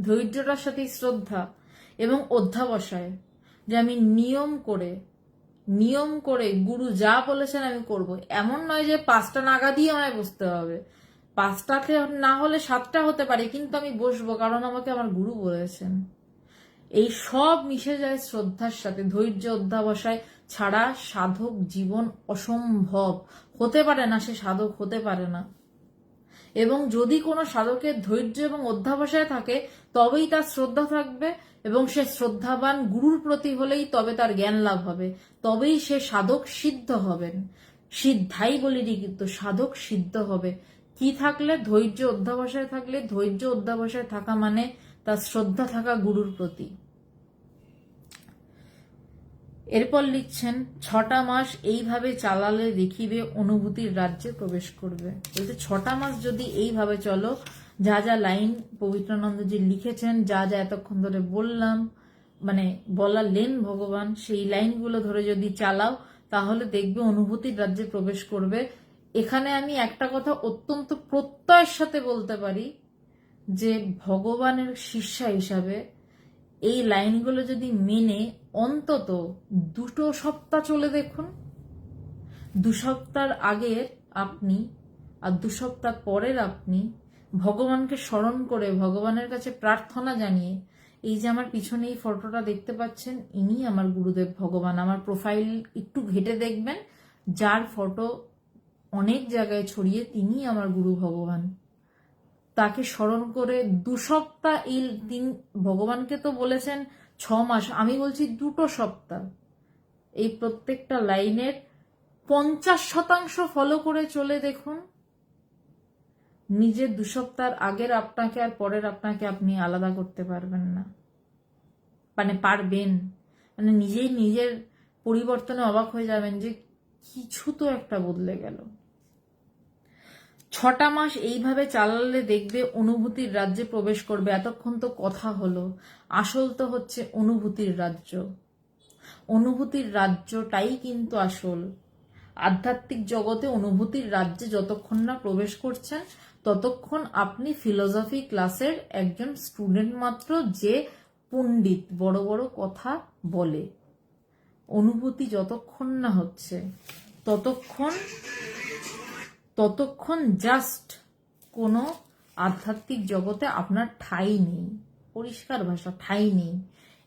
ধৈর্যটার সাথে শ্রদ্ধা এবং অধ্যাবসায়, যে আমি নিয়ম করে গুরু যা বলেছেন আমি করব। এমন নয় যে 5টা নাগাদই আমায় বসতে হবে, 5টাতে না হলে 7টা হতে পারে, কিন্তু আমি বসবো কারণ আমাকে আমার গুরু বলেছেন। এই সব মিশে যায় শ্রদ্ধার সাথে। ধৈর্য অধ্যাবসায় ছাড়া সাধক জীবন অসম্ভব, হতে পারে না, সে সাধক হতে পারে না। এবং যদি কোনো সাধকের ধৈর্য এবং অধ্যাবসায় থাকে তবেই তার শ্রদ্ধা থাকবে, এবং সে শ্রদ্ধাবান গুরুর প্রতি হলেই তবে তার জ্ঞান লাভ হবে, তবেই সে সাধক সিদ্ধ হবেন। সিদ্ধাই বলিনি কিন্তু, সাধক সিদ্ধ হবে কি থাকলে? ধৈর্য অধ্যাবসায় থাকলে। ধৈর্য অধ্যাবসায় থাকা মানে তার শ্রদ্ধা থাকা গুরুর প্রতি। এরপর লিখছেন 6টা মাস এইভাবে চালালে দেখিবে অনুভূতির রাজ্যে প্রবেশ করবে। বলতে 6টা মাস যদি এইভাবে চলো, যা যা লাইন পবিত্রানন্দজি লিখেছেন, যা যা এতক্ষণ ধরে বললাম, মানে বলালেন ভগবান, সেই লাইনগুলো ধরে যদি চালাও তাহলে দেখবে অনুভূতির রাজ্যে প্রবেশ করবে। এখানে আমি একটা কথা অত্যন্ত প্রত্যয়ের সাথে বলতে পারি যে ভগবানের শিষ্যা হিসাবে এই লাইনগুলো যদি মেনে অন্তত 2 সপ্তাহ চলে দেখুন, 2 সপ্তাহ আগের আপনি আর 2 সপ্তাহ পরের আপনি ভগবানকে স্মরণ করে, ভগবানের কাছে প্রার্থনা জানিয়ে, এই যে আমার পিছনে এই ফটোটা দেখতে পাচ্ছেন, ইনি আমার গুরুদেব ভগবান। আমার প্রোফাইল একটু ঘেটে দেখবেন, যার ফটো অনেক জায়গায় ছড়িয়ে, তিনি আমার গুরু ভগবান। তাকে স্মরণ করে 2 সপ্তাহ, এই দিন ভগবানকে তো বলেছেন 6 মাস, আমি বলছি 2 সপ্তাহ, এই প্রত্যেকটা লাইনের 50% ফলো করে চলে দেখুন, নিজের 2 সপ্তাহ আগের আপনাকে আর পরের আপনাকে আপনি আলাদা করতে পারবেন না, মানে পারবেন, মানে নিজেই নিজের পরিবর্তনে অবাক হয়ে যাবেন যে কিছু তো একটা বদলে গেল। 6টা মাস এইভাবে চালালে দেখবে অনুভূতির রাজ্যে প্রবেশ করবে। এতক্ষণ তো কথা হলো, আসল তো হচ্ছে অনুভূতির রাজ্য। অনুভূতির রাজ্যটাই কিন্তু আসল। আধ্যাত্মিক জগতে অনুভূতির রাজ্যে যতক্ষণ না প্রবেশ করছেন ততক্ষণ আপনি ফিলোসফি ক্লাসের একজন স্টুডেন্ট মাত্র, যে পণ্ডিত বড় বড় কথা বলে। অনুভূতি যতক্ষণ না হচ্ছে ততক্ষণ জাস্ট কোনো আধ্যাত্মিক জগতে আপনার ঠাঁই নেই, পরিষ্কার ভাষা, ঠাঁই নেই।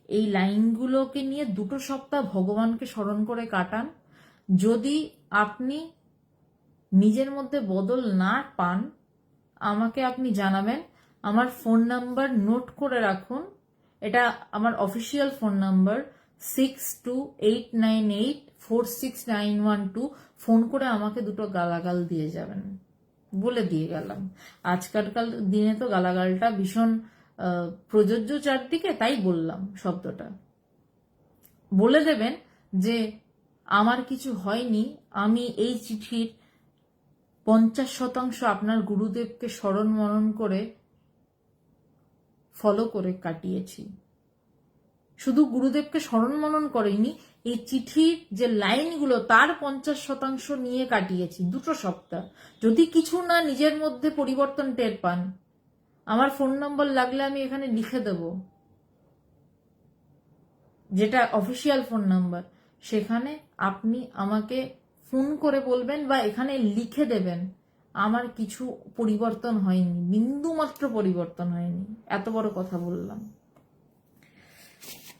এই লাইনগুলোকে নিয়ে 2 সপ্তাহ ভগবানকে স্মরণ করে কাটান। যদি আপনি নিজের মধ্যে বদল না পান, আমাকে আপনি জানাবেন। আমার ফোন নাম্বার নোট করে রাখুন, এটা আমার অফিসিয়াল ফোন নাম্বার 6289846912। ফোন করে আমাকে 2টো গালাগাল দিয়ে যাবেন, বলে দিয়ে গেলাম। আজকালকার দিনে তো গালাগালটা ভীষণ প্রযোজ্য চারদিকে, তাই বললাম শব্দটা। বলে দেবেন যে আমার কিছু হয়নি, আমি এই চিঠির 50% আপনার গুরুদেবকে স্মরণ মনন করে ফলো করে কাটিয়েছি। শুধু গুরুদেবকে স্মরণ মনন করেনি, এই চিঠির যে লাইনগুলো তার 50% নিয়ে কাটিয়েছি 2 সপ্তাহ। যদি কিছু না নিজের মধ্যে পরিবর্তন টের পান, আমার ফোন নম্বর লাগলে আমি এখানে লিখে দেব, যেটা অফিসিয়াল ফোন নাম্বার। সেখানে আপনি আমাকে ফোন করে বলবেন বা এখানে লিখে দেবেন আমার কিছু পরিবর্তন হয়নি, বিন্দুমাত্র পরিবর্তন হয়নি। এত বড় কথা বললাম।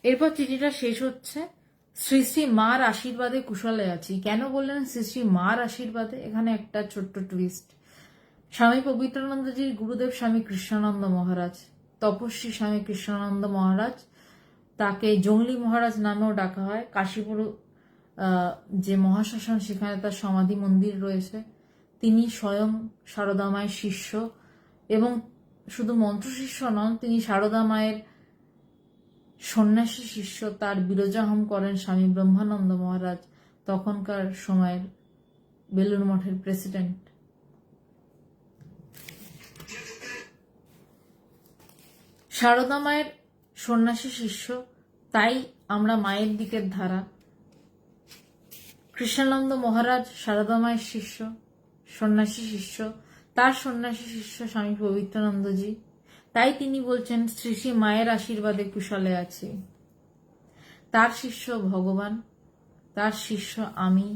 এরপর চিঠিটা শেষ হচ্ছে, শ্রী শ্রী মার আশীর্বাদে কুশলে আছি। কেন বললেন শ্রী শ্রী মার আশীর্বাদে? এখানে একটা ছোট্ট টুইস্ট। স্বামী পবিত্রানন্দজির গুরুদেব স্বামী কৃষ্ণানন্দ মহারাজ, তপস্বী স্বামী কৃষ্ণানন্দ মহারাজ, তাকে জঙ্গলি মহারাজ নামেও ডাকা হয়। কাশীপুর যে মহাশ্মশান, সেখানে তার সমাধি মন্দির রয়েছে। তিনি স্বয়ং সারদা মায়ের শিষ্য, এবং শুধু মন্ত্র শিষ্য নন, তিনি সারদা মায়ের সন্ন্যাসী শিষ্য। তার বিরজাহম করেন স্বামী ব্রহ্মানন্দ মহারাজ, তখনকার সময়ের বেলুর মঠের প্রেসিডেন্ট। সারদা মায়ের সন্ন্যাসী শিষ্য, তাই আমরা মায়ের দিকের ধারা। কৃষ্ণানন্দ মহারাজ সারদা মায়ের শিষ্য, সন্ন্যাসী শিষ্য, তার সন্ন্যাসী শিষ্য স্বামী পবিত্রানন্দজি, তাই তিনি বলছেন শ্রী শ্রী মায়ের আশীর্বাদে কুশলে আছি। তার শিষ্য ভগবান, তার শিষ্য আমি,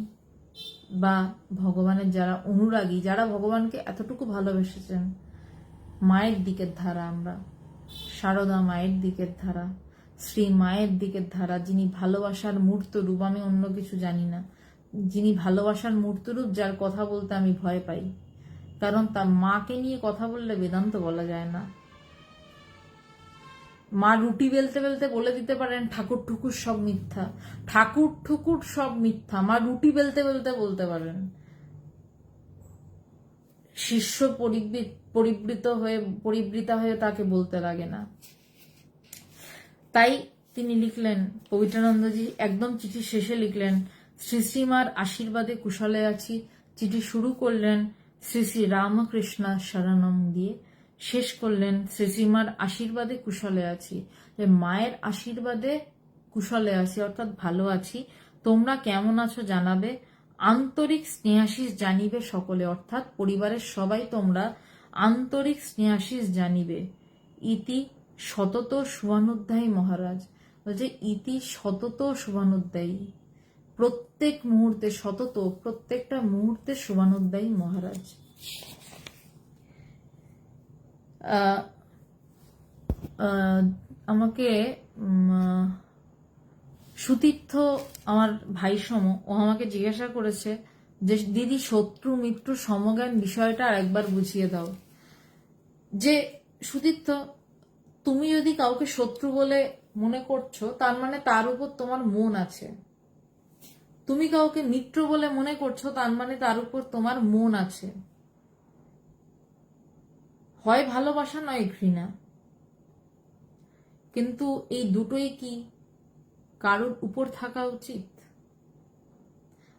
বা ভগবানের যারা অনুরাগী, যারা ভগবানকে এতটুকু ভালোবেসেছেন, মায়ের দিকের ধারা আমরা, সারদা মায়ের দিকের ধারা, শ্রী মায়ের দিকের ধারা, যিনি ভালোবাসার মূর্ত রূপ। আমি অন্য কিছু জানি না। যিনি ভালোবাসার মূর্ত রূপ, যার কথা বলতে আমি ভয় পাই, কারণ তার মাকে নিয়ে কথা বললে বেদান্ত বলা যায় না। মা রুটি বেলতে বেলতে বলে দিতে পারেন ঠাকুর ঠুকুর সব মিথ্যা, ঠাকুর ঠুকুর সব মিথ্যা, মা রুটি বেলতে বেলতে বলতে পারেন। শিষ্য পরিবৃতা হয়ে তাকে বলতে লাগে না। তাই তিনি লিখলেন, পবিত্রানন্দজি একদম চিঠি শেষে লিখলেন শ্রী শ্রীমার আশীর্বাদে কুশলে আছি। চিঠি শুরু করলেন শ্রী শ্রী রামকৃষ্ণ শরণম দিয়ে, শেষ করলেন শ্রী শ্রীমার আশীর্বাদে কুশলে আছি। যে মায়ের আশীর্বাদে কুশলে আছি, অর্থাৎ ভালো আছি। তোমরা কেমন আছো জানাবে, আন্তরিক স্নেহাশিস জানিবে সকলে, অর্থাৎ পরিবারের সবাই তোমরা আন্তরিক স্নেহাশিস জানিবে। ইতি সতত শুভানুধ্যায়ী মহারাজ, বলছে ইতি সতত শুভানুধ্যায়ী, প্রত্যেক মুহূর্তে, সতত প্রত্যেকটা মুহূর্তে শুভানুধ্যায়ী মহারাজ। আমাকে সুতীর্থ, আমার ভাই সম, ও আমাকে জিজ্ঞাসা করেছে যে দিদি শত্রু মিত্র সমজ্ঞান বিষয়টা আর একবার বুঝিয়ে দাও। যে সুদীপ্ত, তুমি যদি কাউকে শত্রু বলে মনে করছো, তার মানে তার উপর তোমার মন আছে। তুমি কাউকে মিত্র বলে মনে করছো, তার মানে তার উপর তোমার মন আছে। হয় ভালোবাসা নয় ঘৃণা, কিন্তু এই দুটোই কি কারোর উপর থাকা উচিত?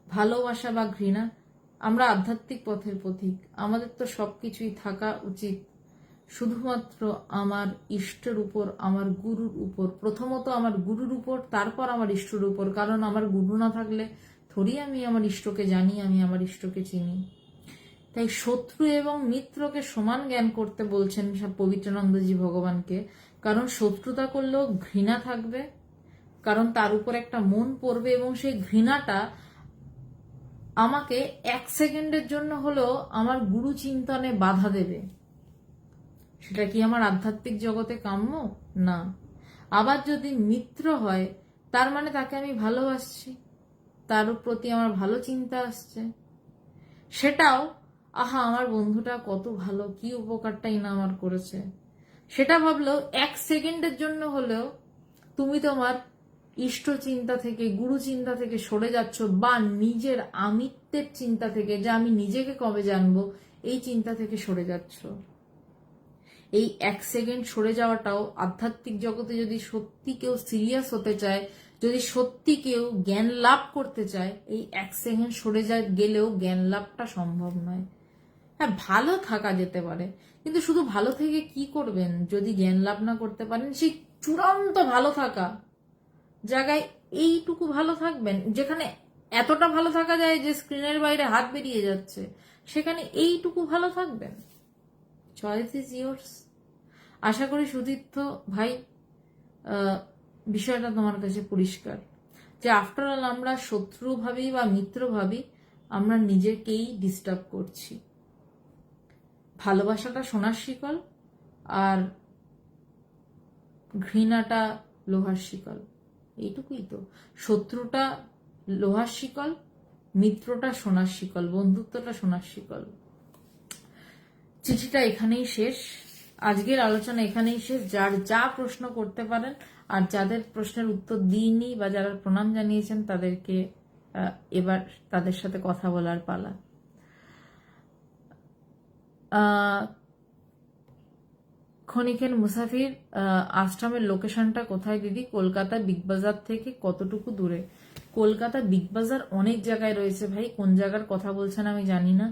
ভালোবাসা বা ঘৃণা? আমরা আধ্যাত্মিক পথের পথিক, আমাদের তো সবকিছুই থাকা উচিত শুধুমাত্র আমার ইষ্টের উপর, আমার গুরুর উপর। প্রথমত আমার গুরুর উপর, তারপর আমার ইষ্টের উপর। কারণ আমার গুরু না থাকলে থরি আমি আমার ইষ্টকে জানি, আমি আমার ইষ্টকে চিনি। তাই শত্রু এবং মিত্রকে সমান জ্ঞান করতে বলছেন পবিত্রানন্দজি ভগবানকে। কারণ শত্রুতা করলেও ঘৃণা থাকবে, কারণ তার উপর একটা মন পড়বে, এবং সেই ঘৃণাটা আমাকে 1 সেকেন্ডের জন্য হলেও আমার গুরু চিন্তনে বাধা দেবে। সেটা কি আমার আধ্যাত্মিক জগতে কাম্য? না। আবার যদি মিত্র হয়, তার মানে তাকে আমি ভালোবাসছি, তার প্রতি আমার ভালো চিন্তা আসছে, সেটাও আহা আমার বন্ধুটা কত ভালো, কি উপকারটাই না আমার করেছে, সেটা ভাবলেও 1 সেকেন্ডের জন্য হলেও তুমি তোমার ইষ্ট চিন্তা থেকে, গুরু চিন্তা থেকে সরে যাচ্ছ, বা নিজের আমিত্বের চিন্তা থেকে, যে আমি নিজেকে কবে জানবো, এই চিন্তা থেকে সরে যাচ্ছ। এই 1 সেকেন্ড সরে যাওয়াটাও আধ্যাত্মিক জগতে যদি সত্যি কেউ সিরিয়াস হতে চায়, যদি সত্যি কেউ জ্ঞান লাভ করতে চায়, এই 1 সেকেন্ড সরে গেলেও জ্ঞান লাভটা সম্ভব নয়। হ্যাঁ, ভালো থাকা যেতে পারে, কিন্তু শুধু ভালো থেকে কি করবেন যদি জ্ঞান লাভ না করতে পারেন? সেই চূড়ান্ত ভালো থাকা জায়গায় এইটুকু ভালো থাকবেন, যেখানে এতটা ভালো থাকা যায় যে স্ক্রিনের বাইরে হাত বেরিয়ে যাচ্ছে, সেখানে এইটুকু ভালো থাকবেন? Choice is yours. আশা করি সুদীপ্ত ভাই বিষয়টা তোমার কাছে পরিষ্কার, যে আফটার অল আমরা শত্রু ভাবি বা মিত্র ভাবি, আমরা নিজেকেই ডিস্টার্ব করছি। ভালোবাসাটা সোনার শিকল, আর ঘৃণাটা লোহার শিকল, এইটুকুই তো। শত্রুটা লোহার শিকল, মিত্রটা সোনার শিকল, বন্ধুত্বটা সোনার শিকল। চিঠিটা এখানেই শেষ, আজকের আলোচনা এখানেই শেষ। যার যা প্রশ্ন করতে পারেন, আর যাদের প্রশ্নের উত্তর দিইনি বা যারা প্রণাম জানিয়েছেন, তাদেরকে এবার তাদের সাথে কথা বলার পালা। ক্ষণিকের মুসাফির, আশ্রমের লোকেশনটা কোথায় দিদি? কলকাতা বিগ বাজার থেকে কতটুকু দূরে? কলকাতা বিগ বাজার অনেক জায়গায় রয়েছে ভাই, কোন জায়গার কথা বলছেন আমি জানি না।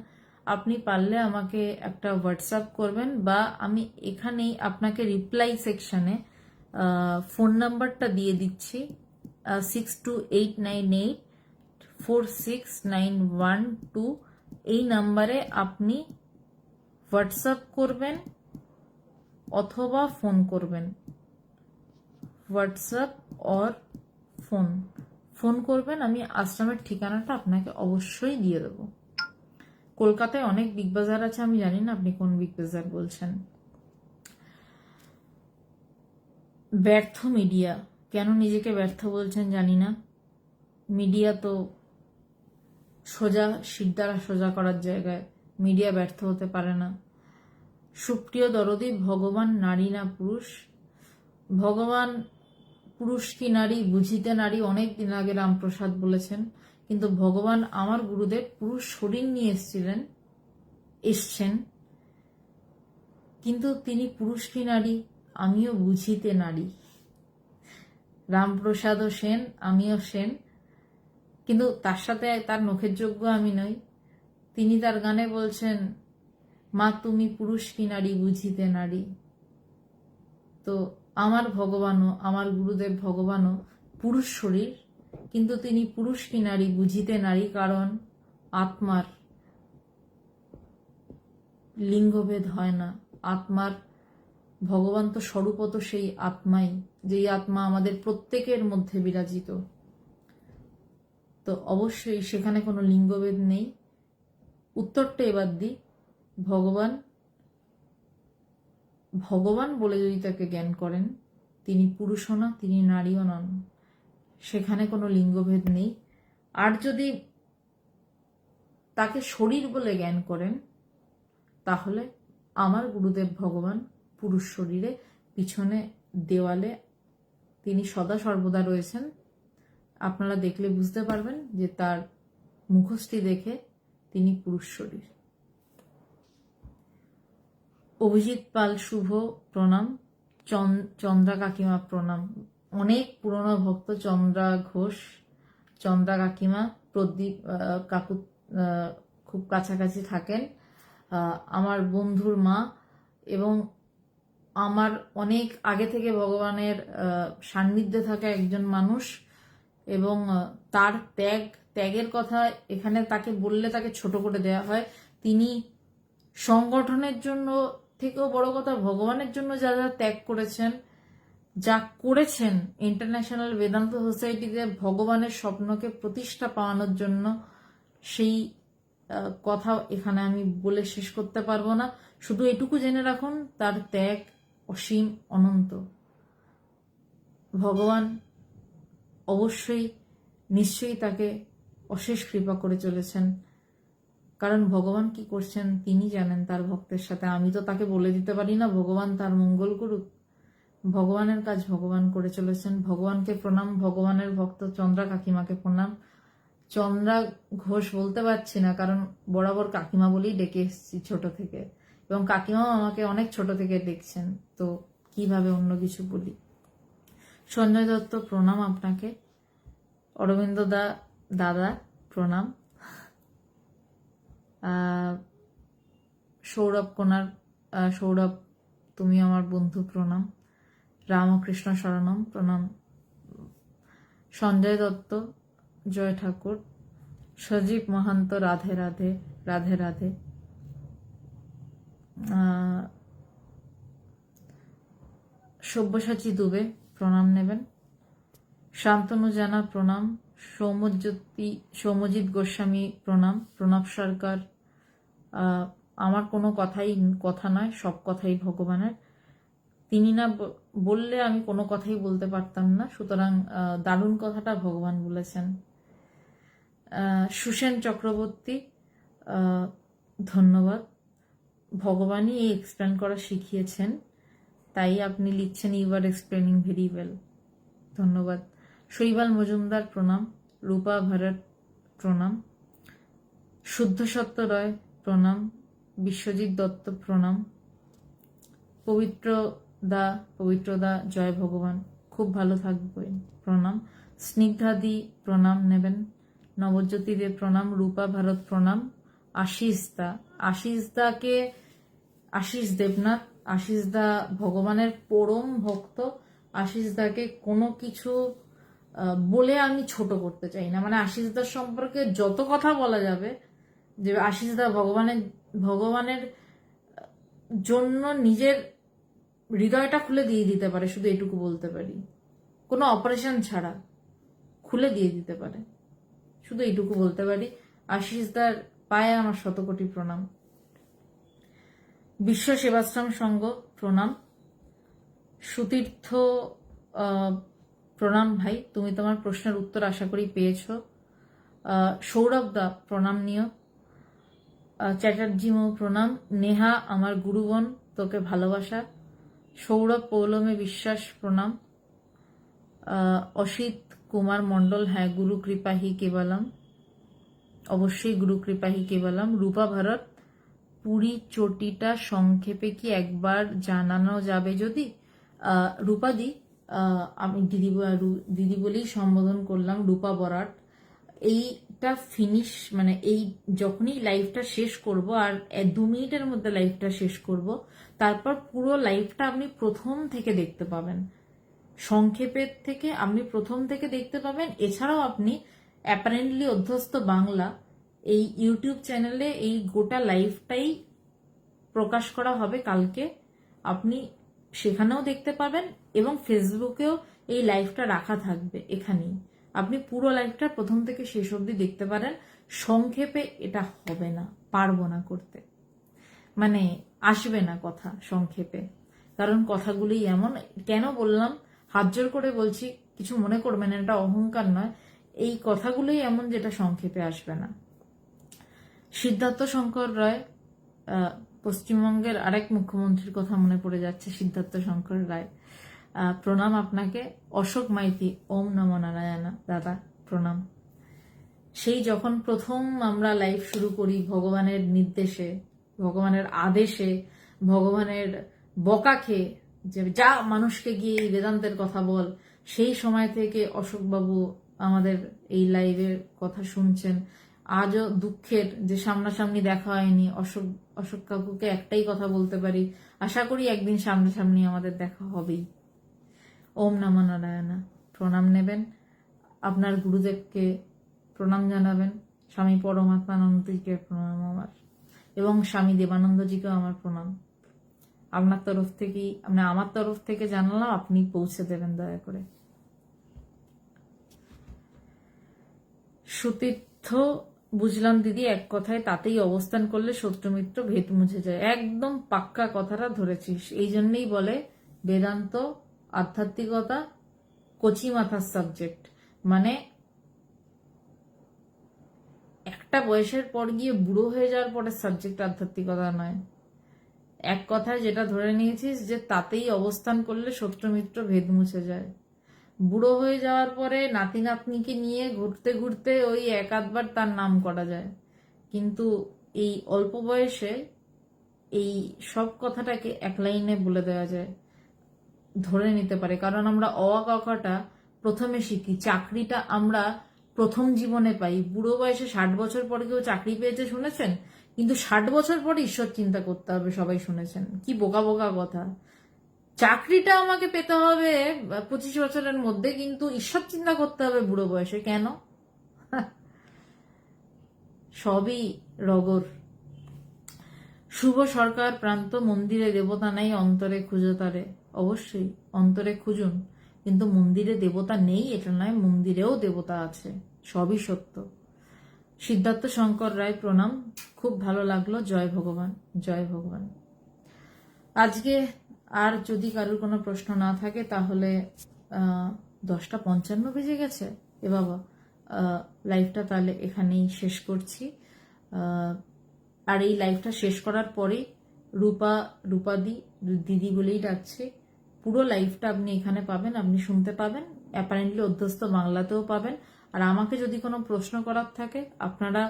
আপনি পারলে আমাকে একটা হোয়াটসঅ্যাপ করবেন, বা আমি এখানেই আপনাকে রিপ্লাই সেকশনে ফোন নাম্বারটা দিয়ে দিচ্ছি, 6289846912। এই নাম্বারে আপনি হোয়াটসঅ্যাপ করবেন অথবা ফোন করবেন। হোয়াটসঅ্যাপ অর ফোন করবেন, আমি আশ্রমের ঠিকানাটা আপনাকে অবশ্যই দিয়ে দেবো। কলকাতায় অনেক বিগ বাজার আছে, আমি জানি না আপনি কোন বিগ বাজার বলছেন। ব্যর্থ মিডিয়া, কেন নিজেকে ব্যর্থ বলছেন জানি না। মিডিয়া তো সোজা, সিদ্ধারা সোজা করার জায়গায়, মিডিয়া ব্যর্থ হতে পারে না। সুপ্রিয় দরদি, ভগবান নারী না পুরুষ? ভগবান পুরুষ কি নারী, বুঝিতে নারী, অনেক দিন আগে রামপ্রসাদ বলেছেন। কিন্তু ভগবান আমার গুরুদেব পুরুষ শরীর নিয়ে এসছেন, কিন্তু তিনি পুরুষ কি নারী আমিও বুঝিতে নারী। রামপ্রসাদও সেন, আমিও সেন, কিন্তু তার সাথে তার নখের যোগ্য আমি নই। তিনি তার গানে বলছেন, মা তুমি পুরুষ কি নারী বুঝিতে নারী। তো আমার ভগবানও, আমার গুরুদেব ভগবানও পুরুষ শরীর, কিন্তু তিনি পুরুষ কি নারী বুঝিতে নারী, কারণ আত্মার লিঙ্গভেদ হয় না। আত্মার, ভগবান তো স্বরূপত সেই আত্মাই, যেই আত্মা আমাদের প্রত্যেকের মধ্যে বিরাজিত। তো অবশ্যই সেখানে কোনো লিঙ্গভেদ নেই। উত্তরটা এবার দিই, ভগবান বলে যদি তাকে জ্ঞান করেন, তিনি পুরুষও না, তিনি নারীও নন, সেখানে কোনো লিঙ্গভেদ নেই। আর যদি তাকে শরীর বলে জ্ঞান করেন, তাহলে আমার গুরুদেব ভগবান পুরুষ শরীরে পিছনে দেওয়ালে তিনি সদা সর্বদা রয়েছেন। আপনারা দেখলে বুঝতে পারবেন যে তার মুখোশটি দেখে তিনি পুরুষ শরীর। অভিজিৎ পাল শুভ প্রণাম। চন্দ্রা কাকিমা প্রণাম। অনেক পুরনো ভক্ত চন্দ্রা ঘোষ, চন্দ্রা কাকিমা, প্রদীপ কাকু খুব কাছাকাছি থাকেন, আমার বন্ধুর মা এবং আমার অনেক আগে থেকে ভগবানের সান্নিধ্যে থাকা একজন মানুষ। এবং তার ত্যাগের কথা এখানে তাকে বললে তাকে ছোট করে দেয়া হয়। তিনি সংগঠনের জন্য থেকেও বড় কথা ভগবানের জন্য যা যা ত্যাগ করেছেন, যা করেছেন ইন্টারন্যাশনাল বেদান্ত সোসাইটিতে ভগবানের স্বপ্নকে প্রতিষ্ঠা পাওয়ানোর জন্য, সেই কথা এখানে আমি বলে শেষ করতে পারবো না। শুধু এটুকু জেনে রাখুন, তার ত্যাগ অসীম অনন্ত। ভগবান অবশ্যই নিশ্চয়ই তাকে অশেষ কৃপা করে চলেছেন, কারণ ভগবান কি করছেন তিনি জানেন তার ভক্তের সাথে। আমি তো তাকে বলে দিতে পারি না ভগবান তার মঙ্গল করুক। ভগবানের কাজ ভগবান করে চলেছেন। ভগবানকে প্রণাম। ভগবানের ভক্ত চন্দ্রা কাকিমাকে প্রণাম। চন্দ্রা ঘোষ বলতে পারছি না, কারণ বরাবর কাকিমা বলেই ডেকে এসেছি ছোট থেকে, এবং কাকিমাও আমাকে অনেক ছোট থেকে দেখছেন, তো কিভাবে অন্য কিছু বলি। সঞ্জয় দত্ত প্রণাম আপনাকে। অরবিন্দ দাদা প্রণাম। সৌরভ কোনার, সৌরভ তুমি আমার বন্ধু প্রণাম। রামকৃষ্ণ শরণম প্রণাম। সঞ্জয় দত্ত জয় ঠাকুর। সজীব মহান্ত রাধে রাধে রাধে রাধে। সব্যসাচী দুবে প্রণাম নেবেন। শান্তনু জানা প্রণাম। সৌম্যজিৎ গোস্বামী প্রণাম। প্রণব সরকার, আমার কোনো কথা নয়, সব কথাই ভগবানের। তিনি না বললে আমি কোনো কথাই বলতে পারতাম না, সুতরাং দারুণ কথাটা ভগবান বলেছেন। সুসেন চক্রবর্তী, ধন্যবাদ। ভগবানই এই এক্সপ্লেন করা শিখিয়েছেন, তাই আপনি লিখছেন you are explaining very well, ধন্যবাদ। শৈবাল মজুমদার প্রণাম। রূপা ভারত প্রণাম। শুদ্ধ সত্য রয় প্রণাম। বিশ্বজিৎ দত্ত প্রণাম। পবিত্রদা জয় ভগবান, খুব ভালো থাকবেন প্রণাম। স্নিগ্ধাদি প্রণাম নেবেন। নবজ্যোতি দে প্রণাম। রূপা ভারত প্রণাম। আশিস দেবনাথ, আশিসদা ভগবানের পরম ভক্ত। আশিসদাকে কোনো কিছু বলে আমি ছোট করতে চাই না, মানে আশিসদার সম্পর্কে যত কথা বলা যাবে, যে আশিসদা ভগবানের জন্য নিজের হৃদয়টা খুলে দিয়ে দিতে পারে, শুধু এটুকু বলতে পারি, কোনো অপারেশন ছাড়া খুলে দিয়ে দিতে পারে, শুধু এইটুকু বলতে পারি। আশিসদার পায়ে আমার শতকোটি প্রণাম। বিশ্ব সেবাশ্রম সংঘ প্রণাম। সুতীর্থ প্রণাম ভাই, তুমি তোমার প্রশ্নের উত্তর আশা করি পেয়েছ। সৌরভ দা প্রণাম নিও। চ্যাটার্জি মো প্রণাম। নেহা আমার গুরুগণ, তোকে ভালোবাসা। সৌরভ পৌলমে বিশ্বাস প্রণাম। অসিত কুমার মণ্ডল, হ্যাঁ গুরু কৃপাহি কেবলম, অবশ্যই গুরু কৃপাহি কেবলম। রূপা ভারত, পুরী চটিটা সংক্ষেপে কি একবার জানানো যাবে যদি? রূপাদি, আমি দিদি বলেই সম্বোধন করলাম, রূপা বরাট। এইটা ফিনিশ, মানে এই যখনই লাইভটা শেষ করব, আর 2 মিনিটের মধ্যে লাইভটা শেষ করব, তারপর পুরো লাইভটা আপনি প্রথম থেকে দেখতে পাবেন, সংক্ষেপের থেকে আপনি প্রথম থেকে দেখতে পাবেন। এছাড়াও আপনি অ্যাপারেন্টলি অধ্যস্ত বাংলা এই ইউটিউব চ্যানেলে এই গোটা লাইভটাই প্রকাশ করা হবে কালকে, আপনি সেখানেও দেখতে পাবেন, এবং ফেসবুকেও এই লাইভটা রাখা থাকবে, এখানেই আপনি পুরো লাইভটা প্রথম থেকে শেষ অবধি দেখতে পারেন। সংক্ষেপে এটা হবে না, পারবো না করতে, মানে আসবে না কথা সংক্ষেপে, কারণ কথাগুলোই এমন। কেন বললাম, হাত জোর করে বলছি, কিছু মনে করবেন, এটা অহংকার নয়, এই কথাগুলোই এমন যেটা সংক্ষেপে আসবে না। সিদ্ধার্থ শঙ্কর রায় পশ্চিমবঙ্গের আরেক মুখ্যমন্ত্রীর কথা মনে পড়ে যাচ্ছে, সিদ্ধার্থ শঙ্কর রায়। প্রণাম আপনাকে। অশোক মাইতি, ওম নমো নারায়ণা। দাদা প্রণাম। সেই যখন প্রথম আমরা লাইভ শুরু করি ভগবানের নির্দেশে, ভগবানের আদেশে, ভগবানের বকা খেয়ে, যে যা মানুষকে গিয়ে এই বেদান্তের কথা বল, সেই সময় থেকে অশোকবাবু আমাদের এই লাইভের কথা শুনছেন। আজও দুঃখের যে সামনাসামনি দেখা হয়নি। অশোক কাকুকে একটাই কথা বলতে পারি, আশা করি একদিন সামনাসামনি আমাদের দেখা হবেই। ওম নমো নারায়ণা। প্রণাম নেবেন, আপনার গুরুদেবকে প্রণাম জানাবেন, স্বামী পরমাত্মানন্দজিকে প্রণাম আমার, এবং স্বামী দেবানন্দজিকেও আমার প্রণাম। আপনার তরফ থেকেই, আমার তরফ থেকে জানালাম, আপনি পৌঁছে দেবেন দয়া করে। সুতীর্থ, বুঝলাম দিদি, এক কথায় তাতেই অবস্থান করলে শত্রুমিত্র ভেদ মুছে যায়। একদম পাক্কা কথাটা ধরেছিস। এই জন্যই বলে বেদান্ত আধ্যাত্মিকতা কচি মাথার সাবজেক্ট। মানে একটা বয়সের পর গিয়ে বুড়ো হয়ে যাওয়ার পরে সাবজেক্ট আধ্যাত্মিকতা নয়। এক কথায় যেটা ধরে নিয়েছিস যে তাতেই অবস্থান করলে শত্রুমিত্র ভেদ মুছে যায়। বুড়ো হয়ে যাওয়ার পরে নাতি নাতনিকে নিয়ে ঘুরতে ঘুরতে ওই এক আধবার তার নাম করা যায়, কিন্তু এই অল্প বয়সে এই সব কথাটাকে এক লাইনে বলে দেওয়া যায়, ধরে নিতে পারে। কারণ আমরা অ আ ক খটা প্রথমে শিখি, চাকরিটা আমরা প্রথম জীবনে পাই। বুড়ো বয়সে 60 বছর পরে কেউ চাকরি পেয়েছে শুনেছেন? কিন্তু 60 বছর পরে ঈশ্বর চিন্তা করতে হবে, সবাই শুনেছেন। কি বোকা বোকা কথা। চাকরিটা আমাকে পেতে হবে 25 বছরের মধ্যে, কিন্তু ঈশ্বর চিন্তা করতে হবে বুড়ো বয়সে। কেন? সবই রগর। শুভ সরকার প্রান্ত, মন্দিরে দেবতা নাই, অন্তরে খুঁজো তারে। অবশ্যই অন্তরে খুঁজুন, কিন্তু মন্দিরে দেবতা নেই এটা নয়, মন্দিরেও দেবতা আছে, সবই সত্য। সিদ্ধার্থ শঙ্কর রায় প্রণাম, খুব ভালো লাগলো। জয় ভগবান, জয় ভগবান। আজকে আর যদি কারোর কোনো প্রশ্ন না থাকে তাহলে 10:55 বেজে গেছে। এ বাবা, লাইভটা তাহলে এখানেই শেষ করছি। আর এই লাইভটা শেষ করার পরেই রূপাদি দিদি বলেই ডাকছে, পুরো লাইভটা আপনি এখানে পাবেন, আপনি শুনতে পাবেন, অ্যাপারেন্টলি অধ্যস্ত বাংলাতেও পাবেন। আর আমাকে যদি কোনো প্রশ্ন করার থাকে আপনারা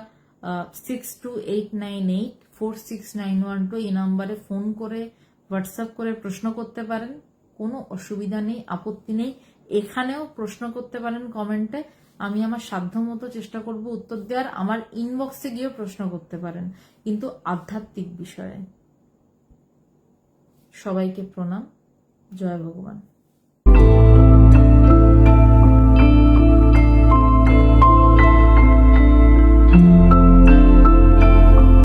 6289846912 এই নাম্বারে ফোন করে, হোয়াটসঅ্যাপ করে প্রশ্ন করতে পারেন। কোনো অসুবিধা নেই, আপত্তি নেই। এখানেও প্রশ্ন করতে পারেন কমেন্টে, আমি আমার সাধ্যমতো চেষ্টা করব উত্তর দেওয়ার। আমার ইনবক্সে গিয়েও প্রশ্ন করতে পারেন, কিন্তু আধ্যাত্মিক বিষয়ে। সবাইকে প্রণাম, জয় ভগবান।